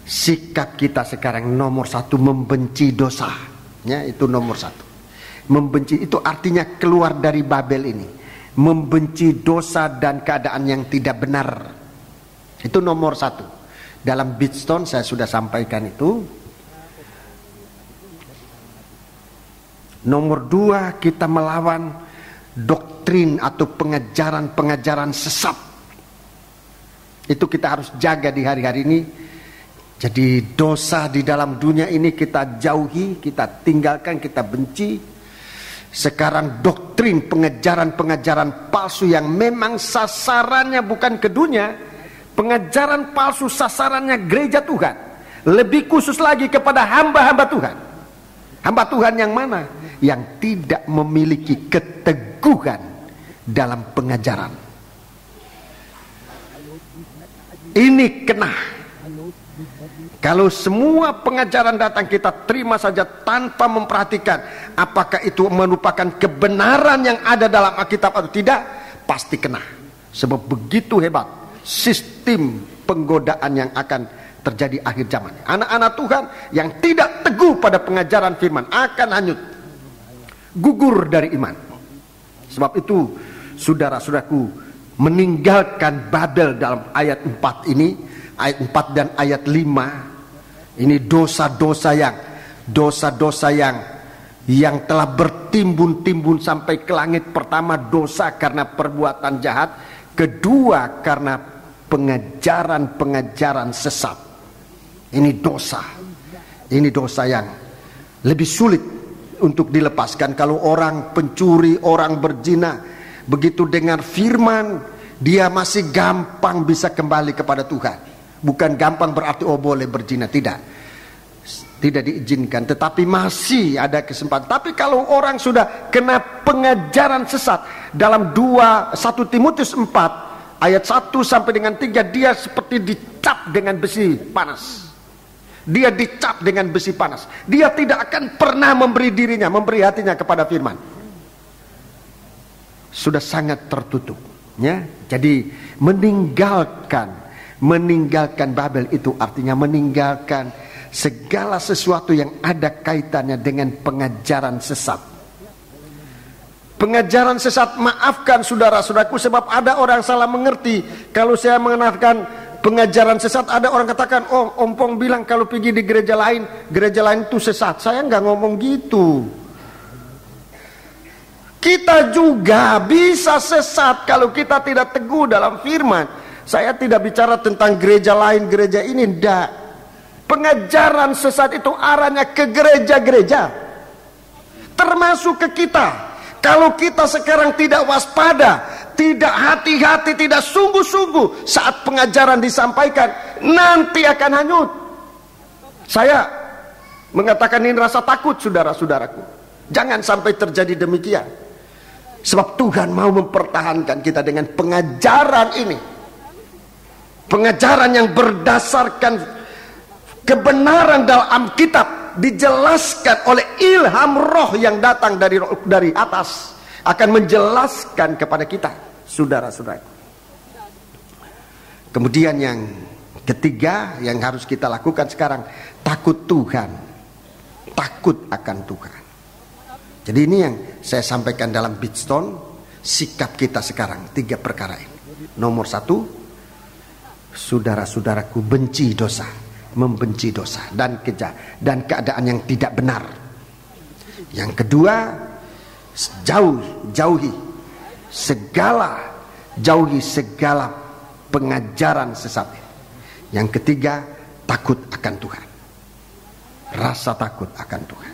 A: sikap kita sekarang nomor 1 membenci dosa, ya, itu nomor 1. Membenci itu artinya keluar dari Babel ini, membenci dosa dan keadaan yang tidak benar. Itu nomor 1. Dalam Bidstone saya sudah sampaikan itu. Nomor 2, kita melawan doktrin atau pengajaran-pengajaran sesat. Itu kita harus jaga di hari-hari ini. Jadi dosa di dalam dunia ini kita jauhi, kita tinggalkan, kita benci. Sekarang doktrin, pengajaran-pengajaran palsu yang memang sasarannya bukan ke dunia, Pengajaran palsu sasarannya gereja Tuhan, lebih khusus lagi kepada hamba-hamba Tuhan. Hamba Tuhan yang mana? Yang tidak memiliki keteguhan dalam pengajaran. Ini kena. Kalau semua pengajaran datang kita terima saja tanpa memperhatikan apakah itu merupakan kebenaran yang ada dalam Alkitab atau tidak, pasti kena. Sebab begitu hebat sistem penggodaan yang akan terjadi akhir zaman. Anak-anak Tuhan yang tidak teguh pada pengajaran firman akan hanyut, gugur dari iman. Sebab itu saudara-saudaraku, meninggalkan Babel dalam ayat 4 ini, ayat 4 dan ayat 5, ini dosa-dosa yang telah bertimbun-timbun sampai ke langit. Pertama, dosa karena perbuatan jahat. Kedua, karena pengajaran-pengajaran sesat. Ini dosa yang lebih sulit untuk dilepaskan. Kalau orang pencuri, orang berzina, begitu dengar firman, dia masih gampang bisa kembali kepada Tuhan. Bukan gampang berarti boleh berzina, tidak diizinkan, tetapi masih ada kesempatan. Tapi kalau orang sudah kena pengajaran sesat, dalam 1 Timotius 4 ayat 1 sampai dengan 3, dia seperti dicap dengan besi panas. Dia dicap dengan besi panas. Dia tidak akan pernah memberi hatinya kepada firman. Sudah sangat tertutup, ya. Jadi meninggalkan Babel itu artinya meninggalkan segala sesuatu yang ada kaitannya dengan pengajaran sesat. Pengajaran sesat, maafkan saudara-saudaraku, sebab ada orang salah mengerti. Kalau saya mengenalkan pengajaran sesat, ada orang katakan, oh, ompong bilang kalau pergi di gereja lain itu sesat. Saya nggak ngomong gitu. Kita juga bisa sesat kalau kita tidak teguh dalam firman. Saya tidak bicara tentang gereja lain, gereja ini, tidak. Pengajaran sesat itu arahnya ke gereja-gereja, termasuk ke kita. Kalau kita sekarang tidak waspada, tidak hati-hati, tidak sungguh-sungguh saat pengajaran disampaikan, nanti akan hanyut. Saya mengatakan ini rasa takut, saudara-saudaraku. Jangan sampai terjadi demikian. Sebab Tuhan mau mempertahankan kita dengan pengajaran ini. Pengajaran yang berdasarkan kebenaran dalam Alkitab, dijelaskan oleh ilham roh yang datang dari atas, akan menjelaskan kepada kita, saudara-saudara. Kemudian yang ketiga yang harus kita lakukan sekarang, takut Tuhan, takut akan Tuhan. Jadi ini yang saya sampaikan dalam Beatstone, sikap kita sekarang, 3 perkara ini. Nomor 1, saudara-saudaraku, benci dosa, membenci dosa dan dan keadaan yang tidak benar. Yang kedua, jauhi segala pengajaran sesat. Yang ketiga, takut akan Tuhan. Rasa takut akan Tuhan.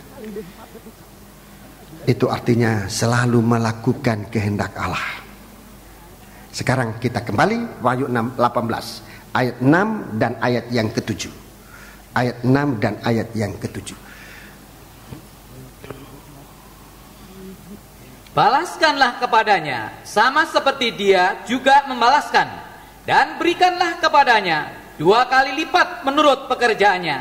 A: Itu artinya selalu melakukan kehendak Allah. Sekarang kita kembali Wahyu 18 ayat 6 dan ayat yang ke-7. Ayat 6 dan ayat yang ke-7.
B: Balaskanlah kepadanya sama seperti dia juga membalaskan, dan berikanlah kepadanya 2 kali lipat menurut pekerjaannya.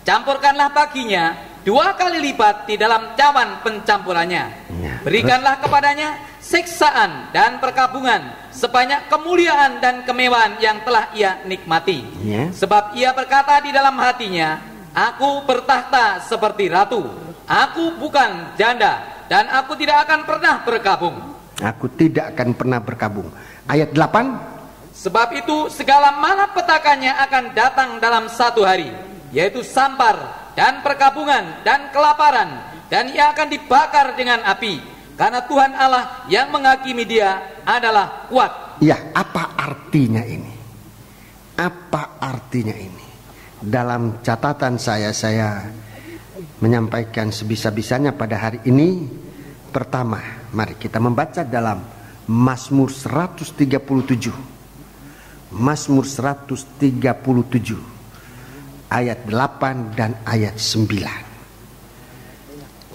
B: Campurkanlah baginya 2 kali lipat di dalam cawan pencampurannya. Berikanlah kepadanya siksaan dan perkabungan sebanyak kemuliaan dan kemewahan yang telah ia nikmati. Sebab ia berkata di dalam hatinya, aku bertahta seperti ratu, aku bukan janda, dan aku tidak akan pernah berkabung.
A: Aku tidak akan pernah berkabung. Ayat 8.
B: Sebab itu segala malapetakannya akan datang dalam 1 hari, yaitu sampar dan perkabungan dan kelaparan, dan ia akan dibakar dengan api. Karena Tuhan Allah yang menghakimi dia adalah kuat.
A: Ya, apa artinya ini? Apa artinya ini? Dalam catatan saya menyampaikan sebisa-bisanya pada hari ini. Pertama, mari kita membaca dalam Mazmur 137. Mazmur 137 ayat 8 dan ayat 9.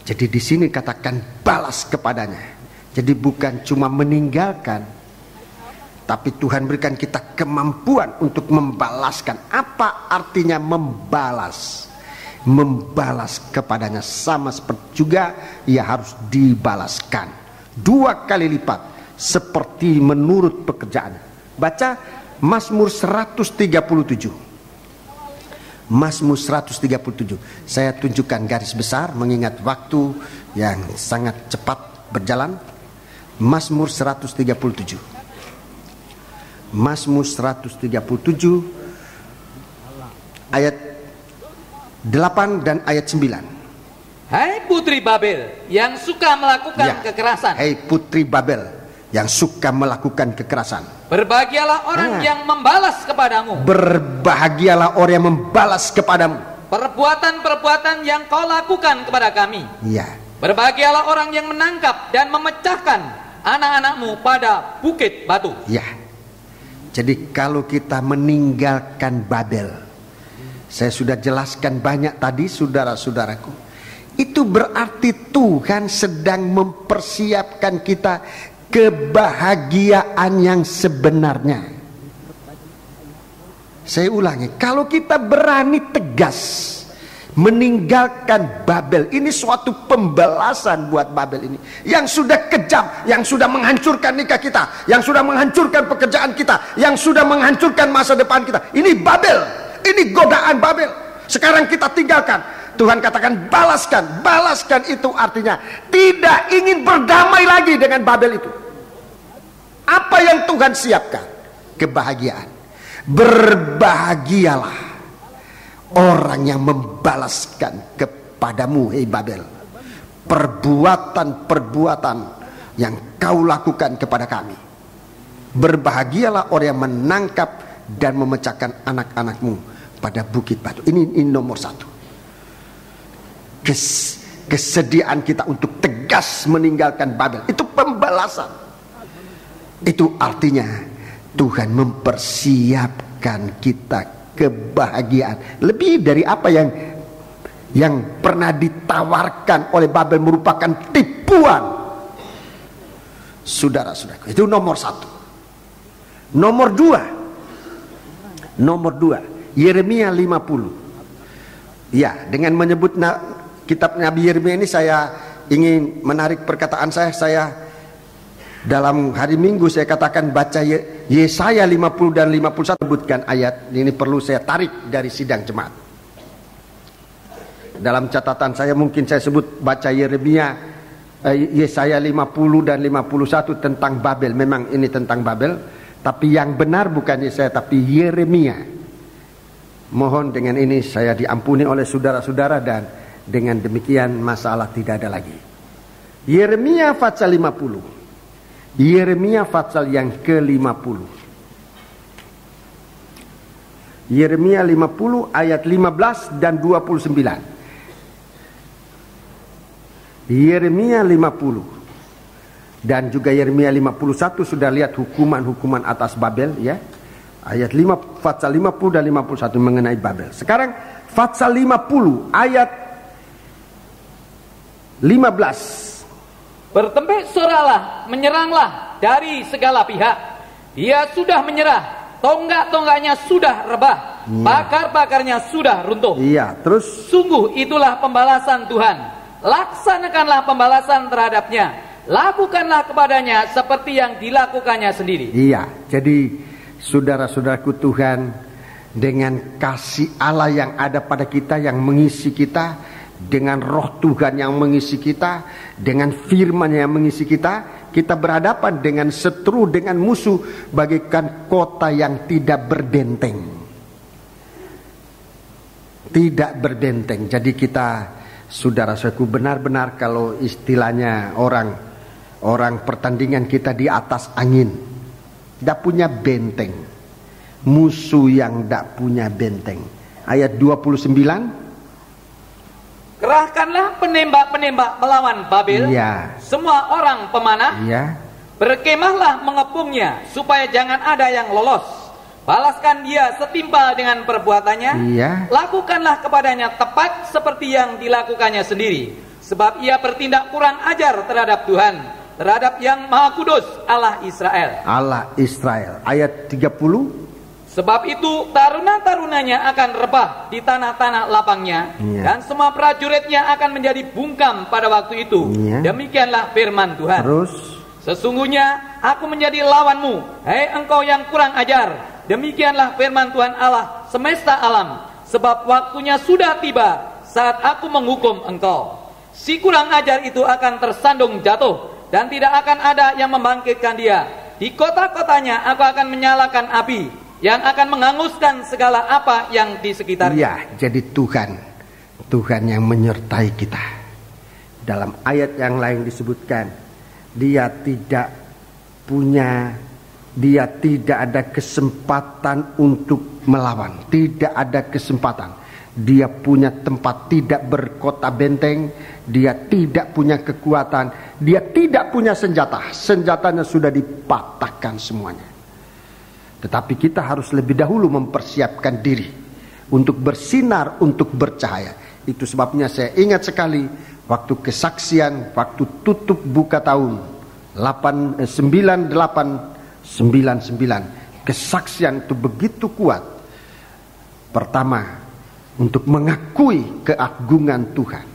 A: Jadi di sini katakan balas kepadanya. Jadi bukan cuma meninggalkan, tapi Tuhan berikan kita kemampuan untuk membalaskan. Apa artinya membalas? Membalas kepadanya sama seperti juga ia harus dibalaskan 2 kali lipat seperti menurut pekerjaannya. Baca Mazmur 137. Mazmur 137. Saya tunjukkan garis besar mengingat waktu yang sangat cepat berjalan. Mazmur 137. Mazmur 137 ayat 8 dan ayat 9.
B: Hai putri Babel yang suka melakukan kekerasan.
A: Hai putri Babel yang suka melakukan kekerasan.
B: Berbahagialah orang yang membalas kepadamu.
A: Berbahagialah orang yang membalas kepadamu.
B: Perbuatan-perbuatan yang kau lakukan kepada kami.
A: Iya.
B: Berbahagialah orang yang menangkap dan memecahkan anak-anakmu pada bukit batu.
A: Ya. Jadi kalau kita meninggalkan Babel, saya sudah jelaskan banyak tadi saudara-saudaraku, itu berarti Tuhan sedang mempersiapkan kita kebahagiaan yang sebenarnya. Saya ulangi, kalau kita berani tegas meninggalkan Babel, ini suatu pembalasan buat Babel ini yang sudah kejam, yang sudah menghancurkan nikah kita, yang sudah menghancurkan pekerjaan kita, yang sudah menghancurkan masa depan kita. Ini Babel, ini godaan Babel. Sekarang kita tinggalkan. Tuhan katakan balaskan. Balaskan itu artinya tidak ingin berdamai lagi dengan Babel itu. Apa yang Tuhan siapkan? Kebahagiaan. Berbahagialah orang yang membalaskan kepadamu, hei Babel, perbuatan-perbuatan yang kau lakukan kepada kami. Berbahagialah orang yang menangkap dan memecahkan anak-anakmu pada bukit batu. Ini nomor 1. Kesediaan kita untuk tegas meninggalkan Babel, itu pembalasan. Itu artinya Tuhan mempersiapkan kita kebahagiaan lebih dari apa yang pernah ditawarkan oleh Babel, merupakan tipuan. Saudara-saudaraku, itu nomor 1. Nomor 2, Yeremia 50. Ya, dengan menyebut kitab Nabi Yeremia ini saya ingin menarik perkataan saya dalam hari Minggu saya katakan baca Yesaya 50 dan 51, sebutkan ayat ini perlu saya tarik dari sidang jemaat. Dalam catatan saya mungkin saya sebut baca Yesaya 50 dan 51 tentang Babel. Memang ini tentang Babel, tapi yang benar bukan Yesaya tapi Yeremia. Mohon dengan ini saya diampuni oleh saudara-saudara dan dengan demikian masalah tidak ada lagi. Yeremia pasal 50. Yeremia pasal yang ke-50. Yeremia 50 ayat 15 dan 29. Yeremia 50 dan juga Yeremia 51 sudah lihat hukuman-hukuman atas Babel ya. Ayat 5 pasal 50 dan 51 mengenai Babel. Sekarang pasal 50 ayat 15.
B: Bertembik soralah, menyeranglah dari segala pihak. Dia sudah menyerah, tonggak-tonggaknya sudah rebah, bakar-bakarnya sudah runtuh.
A: Iya, terus
B: sungguh itulah pembalasan Tuhan. Laksanakanlah pembalasan terhadapnya. Lakukanlah kepadanya seperti yang dilakukannya sendiri.
A: Iya, jadi saudara-saudaraku, Tuhan dengan kasih Allah yang ada pada kita, yang mengisi kita, dengan roh Tuhan yang mengisi kita, dengan firman yang mengisi kita, kita berhadapan dengan seteru, dengan musuh bagaikan kota yang tidak berbenteng. Tidak berbenteng. Jadi kita, saudara-saudaraku, benar-benar kalau istilahnya orang pertandingan kita di atas angin, tidak punya benteng. Musuh yang tidak punya benteng. Ayat 29.
B: Kerahkanlah penembak-penembak melawan Babel, semua orang pemanah, berkemahlah mengepungnya, supaya jangan ada yang lolos. balaskan dia setimpal dengan perbuatannya.
A: Iya.
B: Lakukanlah kepadanya tepat seperti yang dilakukannya sendiri, sebab ia bertindak kurang ajar terhadap Tuhan, terhadap yang Maha Kudus, Allah Israel.
A: Allah Israel. Ayat 30.
B: Sebab itu taruna-tarunanya akan rebah di tanah-tanah lapangnya, dan semua prajuritnya akan menjadi bungkam pada waktu itu. Demikianlah firman Tuhan.
A: Terus,
B: sesungguhnya aku menjadi lawanmu, hei engkau yang kurang ajar. Demikianlah firman Tuhan Allah semesta alam. Sebab waktunya sudah tiba saat aku menghukum engkau. Si kurang ajar itu akan tersandung jatuh, dan tidak akan ada yang membangkitkan dia. Di kota-kotanya aku akan menyalakan api yang akan menghanguskan segala apa yang di sekitarnya.
A: Ya, jadi Tuhan yang menyertai kita. Dalam ayat yang lain disebutkan, dia tidak ada kesempatan untuk melawan. Tidak ada kesempatan. Dia punya tempat, tidak berkota benteng. Dia tidak punya kekuatan. Dia tidak punya senjata. Senjatanya sudah dipatahkan semuanya. Tetapi kita harus lebih dahulu mempersiapkan diri untuk bersinar, untuk bercahaya. Itu sebabnya saya ingat sekali waktu kesaksian, waktu tutup buka tahun 9899. Kesaksian itu begitu kuat. Pertama, untuk mengakui keagungan Tuhan,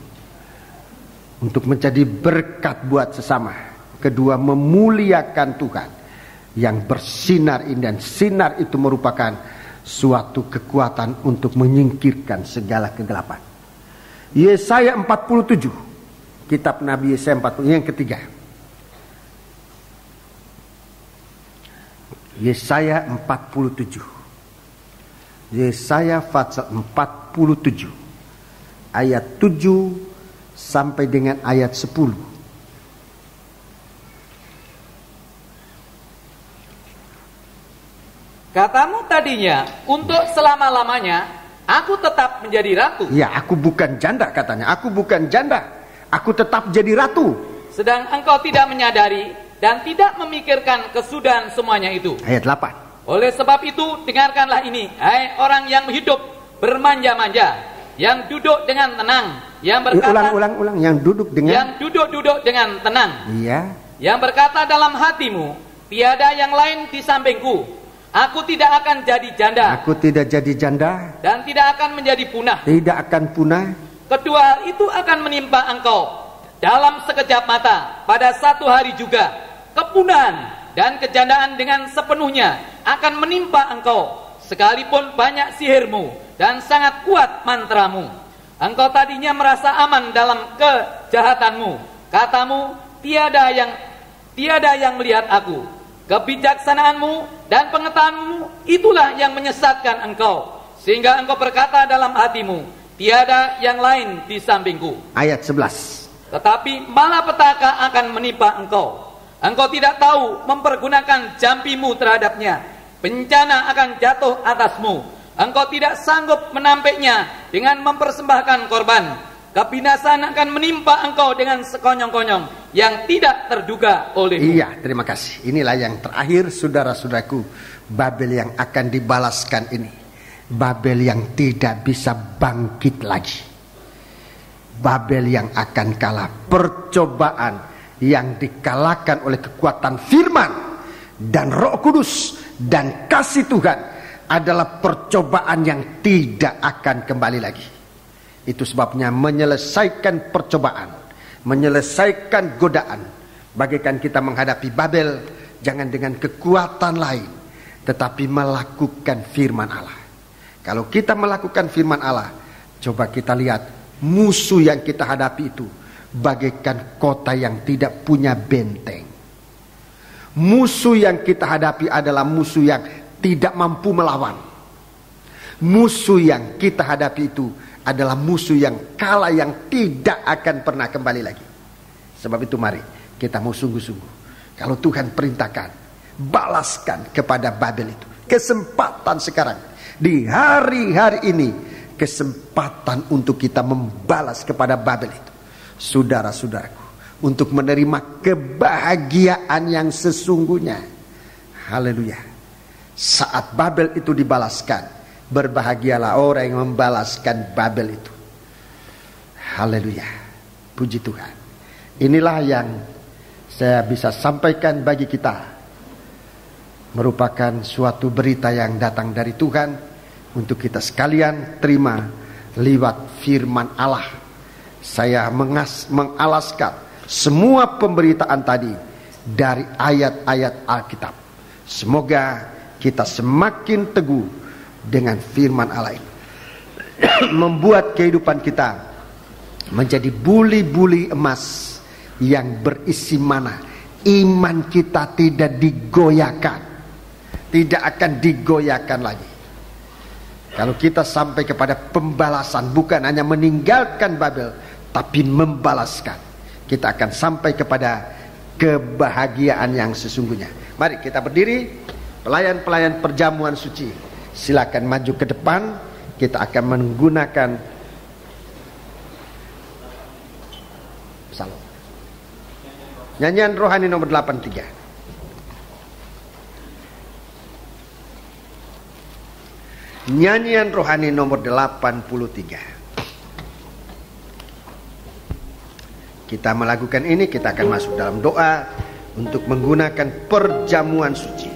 A: untuk menjadi berkat buat sesama. Kedua, memuliakan Tuhan yang bersinar ini, dan sinar itu merupakan suatu kekuatan untuk menyingkirkan segala kegelapan. Yesaya 47, kitab Nabi Yesaya 40, yang ketiga. Yesaya 47. Yesaya pasal 47 ayat 7 sampai dengan ayat 10.
B: Katamu tadinya, untuk selama-lamanya aku tetap menjadi ratu.
A: Ya, aku bukan janda katanya. Aku bukan janda. Aku tetap jadi ratu.
B: Sedang engkau tidak menyadari dan tidak memikirkan kesudahan semuanya itu.
A: Ayat 8.
B: Oleh sebab itu dengarkanlah ini, hai orang yang hidup bermanja-manja, yang duduk dengan tenang, yang berkata,
A: ulang, yang duduk
B: dengan tenang.
A: Iya.
B: Yang berkata dalam hatimu, tiada yang lain di sampingku. Aku tidak akan jadi janda.
A: Aku tidak jadi janda.
B: Dan tidak akan menjadi punah.
A: Tidak akan punah.
B: Kedua hal itu akan menimpa engkau dalam sekejap mata, pada satu hari juga. Kepunahan dan kejandaan dengan sepenuhnya akan menimpa engkau, sekalipun banyak sihirmu dan sangat kuat mantramu. Engkau tadinya merasa aman dalam kejahatanmu. Katamu, tiada yang melihat aku. Kebijaksanaanmu dan pengetahuanmu itulah yang menyesatkan engkau, sehingga engkau berkata dalam hatimu, tiada yang lain di sampingku.
A: Ayat 11.
B: Tetapi malapetaka akan menimpa engkau. Engkau tidak tahu mempergunakan jampimu terhadapnya. Bencana akan jatuh atasmu. Engkau tidak sanggup menampiknya dengan mempersembahkan korban. Kebinasaan akan menimpa engkau dengan sekonyong-konyong yang tidak terduga olehmu.
A: Iya, terima kasih. Inilah yang terakhir, saudara-saudaraku. Babel yang akan dibalaskan ini. Babel yang tidak bisa bangkit lagi. Babel yang akan kalah. Percobaan yang dikalahkan oleh kekuatan firman dan Roh Kudus dan kasih Tuhan adalah percobaan yang tidak akan kembali lagi. Itu sebabnya menyelesaikan percobaan, menyelesaikan godaan, bagaikan kita menghadapi Babel, jangan dengan kekuatan lain, tetapi melakukan firman Allah. Kalau kita melakukan firman Allah, coba kita lihat musuh yang kita hadapi itu bagaikan kota yang tidak punya benteng. Musuh yang kita hadapi adalah musuh yang tidak mampu melawan. Musuh yang kita hadapi itu adalah musuh yang kalah, yang tidak akan pernah kembali lagi. Sebab itu mari kita mau sungguh-sungguh. Kalau Tuhan perintahkan, balaskan kepada Babel itu. Kesempatan sekarang, di hari-hari ini, kesempatan untuk kita membalas kepada Babel itu. Saudara-saudaraku, untuk menerima kebahagiaan yang sesungguhnya. Haleluya. saat Babel itu dibalaskan. Berbahagialah orang yang membalaskan Babel itu. Haleluya. Puji Tuhan. Inilah yang saya bisa sampaikan bagi kita. Merupakan suatu berita yang datang dari Tuhan untuk kita sekalian terima lewat firman Allah. Saya mengalaskan semua pemberitaan tadi dari ayat-ayat Alkitab. Semoga kita semakin teguh dengan firman Allah ini. Membuat kehidupan kita menjadi buli-buli emas yang berisi mana. Iman kita tidak digoyahkan. Tidak akan digoyahkan lagi. Kalau kita sampai kepada pembalasan, bukan hanya meninggalkan Babel, tapi membalaskan, kita akan sampai kepada kebahagiaan yang sesungguhnya. Mari kita berdiri. Pelayan-pelayan perjamuan suci, silakan maju ke depan. Kita akan menggunakan psalm. Nyanyian rohani nomor 83. Nyanyian rohani nomor 83. Kita melakukan ini, kita akan masuk dalam doa untuk menggunakan perjamuan suci.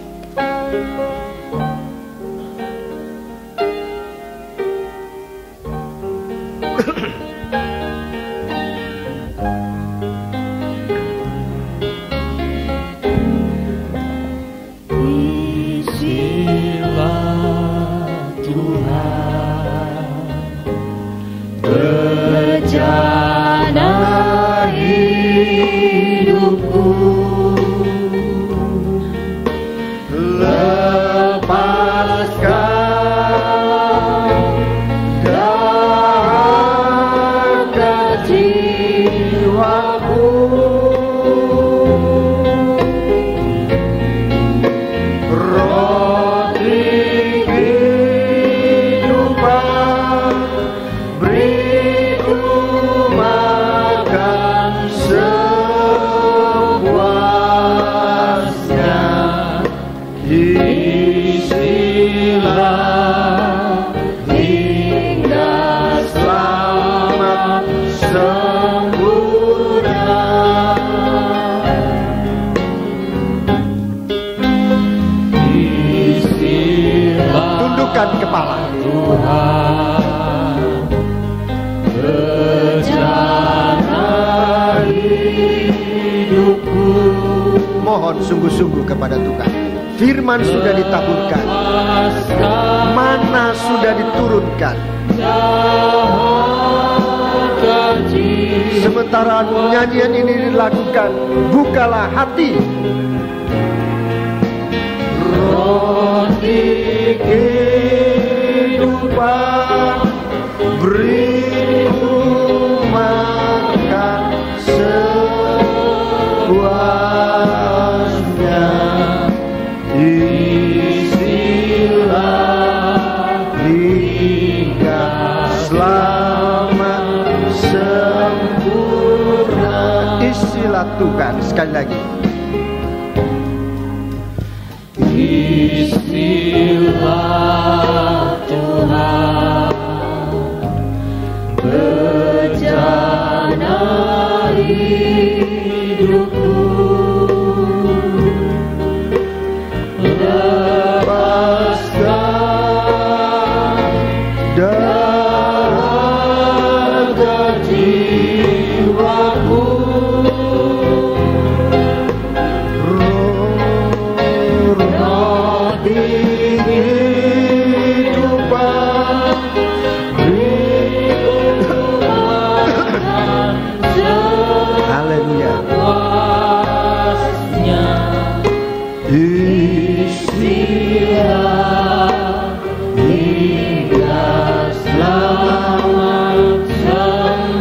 A: Tundukkan kepala. Tuhan bencana hidupku. Mohon sungguh-sungguh kepada Tuhan. Firman sudah ditaburkan, mana sudah diturunkan. Sementara nyanyian ini dilakukan, bukalah hati. Roti kehidupan, beriku makan sepuasnya. Isilah hingga selamat sempurna. Isilah Tuhan, sekali lagi. Isilah Tuhan, bejana hidupku. Lepaskan dahaga jiwaku.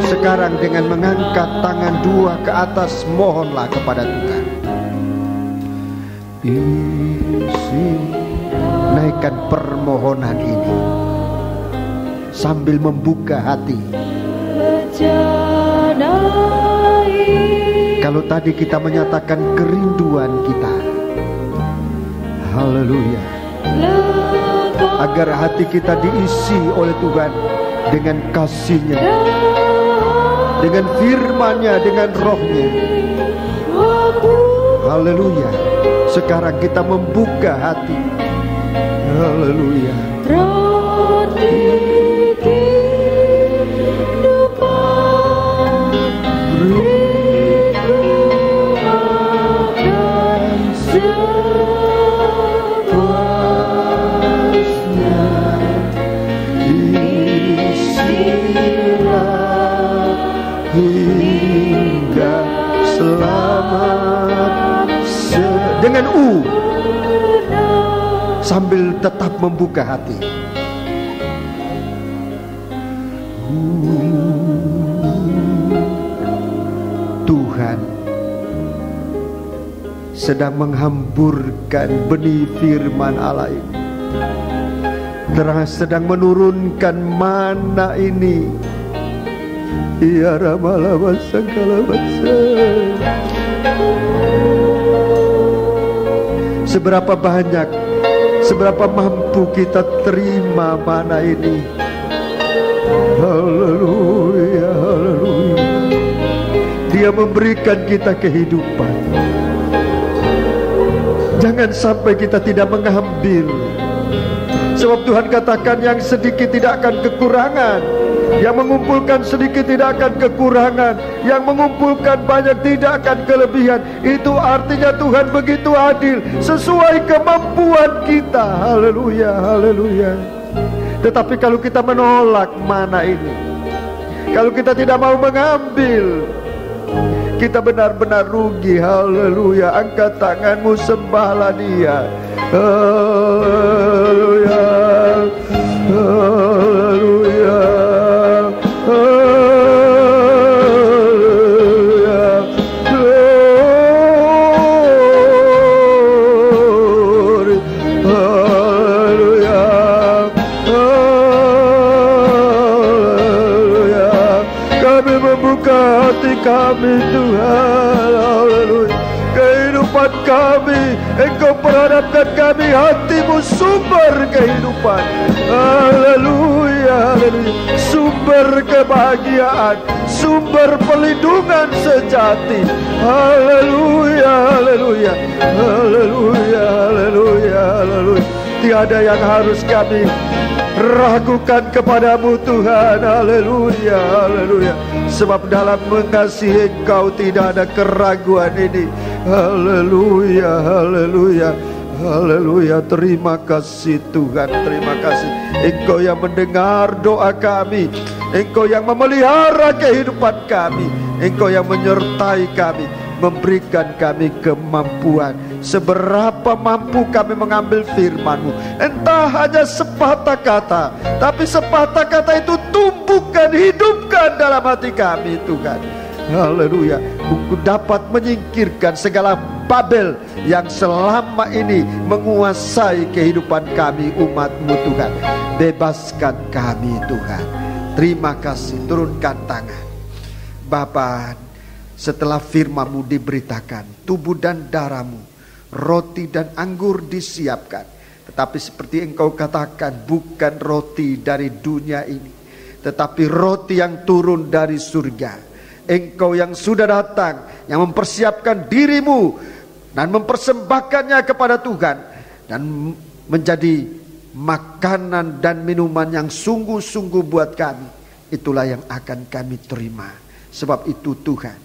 A: Sekarang dengan mengangkat tangan dua ke atas, mohonlah kepada Tuhan. Naikkan permohonan ini sambil membuka hati. Kalau tadi kita menyatakan kerinduan kita, haleluya, agar hati kita diisi oleh Tuhan dengan kasih-Nya, dengan firman-Nya, dengan roh-Nya. Haleluya. Sekarang kita membuka hati. Haleluya. Hingga selamat dengan sambil tetap membuka hati. Tuhan sedang menghamburkan benih firman Allah ini, sedang menurunkan mana ini. Ya Ramalama Sangkalabasa. Seberapa banyak, seberapa mampu kita terima mana ini. Haleluya, haleluya. Dia memberikan kita kehidupan. Jangan sampai kita tidak mengambil. Sebab Tuhan katakan yang sedikit tidak akan kekurangan, yang mengumpulkan sedikit tidak akan kekurangan, yang mengumpulkan banyak tidak akan kelebihan. Itu artinya Tuhan begitu adil, sesuai kemampuan kita. Haleluya, haleluya. Tetapi kalau kita menolak mana ini, kalau kita tidak mau mengambil, kita benar-benar rugi. Haleluya. Angkat tanganmu, sembahlah Dia. Haleluya, haleluya, haleluya, glory, haleluya, haleluya. Kami membuka hati kami Tuhan, haleluya. Kehidupan kami, Engkau perhadapkan kami, hati-Mu sumber kehidupan. Haleluya, haleluya. Sumber kebahagiaan, sumber pelindungan sejati. Haleluya, haleluya, haleluya, haleluya, haleluya. Tiada yang harus kami ragukan kepadamu Tuhan. Haleluya, haleluya. Sebab dalam mengasihi Engkau tidak ada keraguan ini. Haleluya, haleluya, haleluya. Terima kasih Tuhan, terima kasih. Engkau yang mendengar doa kami, Engkau yang memelihara kehidupan kami, Engkau yang menyertai kami, memberikan kami kemampuan. Seberapa mampu kami mengambil firman-Mu, entah hanya sepatah kata, tapi sepatah kata itu tumbuhkan, hidupkan dalam hati kami Tuhan. Haleluya. Engkau dapat menyingkirkan segala Babel yang selama ini menguasai kehidupan kami umat-Mu Tuhan. Bebaskan kami Tuhan. Terima kasih. Turunkan tangan. Bapa, setelah firman-Mu diberitakan, tubuh dan darah-Mu, roti dan anggur disiapkan. Tetapi seperti Engkau katakan, bukan roti dari dunia ini, tetapi roti yang turun dari surga. Engkau yang sudah datang, yang mempersiapkan diri-Mu dan mempersembahkannya kepada Tuhan, dan menjadi makanan dan minuman yang sungguh-sungguh buat kami. Itulah yang akan kami terima. Sebab itu Tuhan,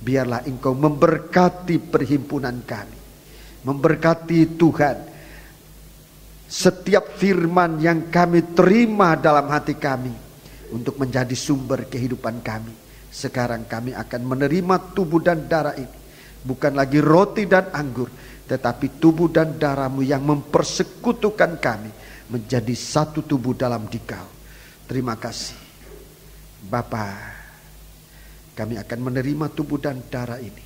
A: biarlah Engkau memberkati perhimpunan kami, memberkati Tuhan setiap firman yang kami terima dalam hati kami, untuk menjadi sumber kehidupan kami. Sekarang kami akan menerima tubuh dan darah ini, bukan lagi roti dan anggur, tetapi tubuh dan darah-Mu yang mempersekutukan kami menjadi satu tubuh dalam Dikau. Terima kasih Bapa. Kami akan menerima tubuh dan darah ini.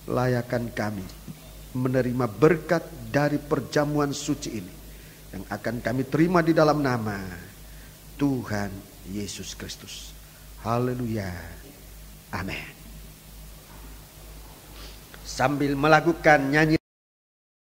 A: Layakan kami menerima berkat dari perjamuan suci ini, yang akan kami terima di dalam nama Tuhan Yesus Kristus. Haleluya. Amin. Sambil melakukan nyanyi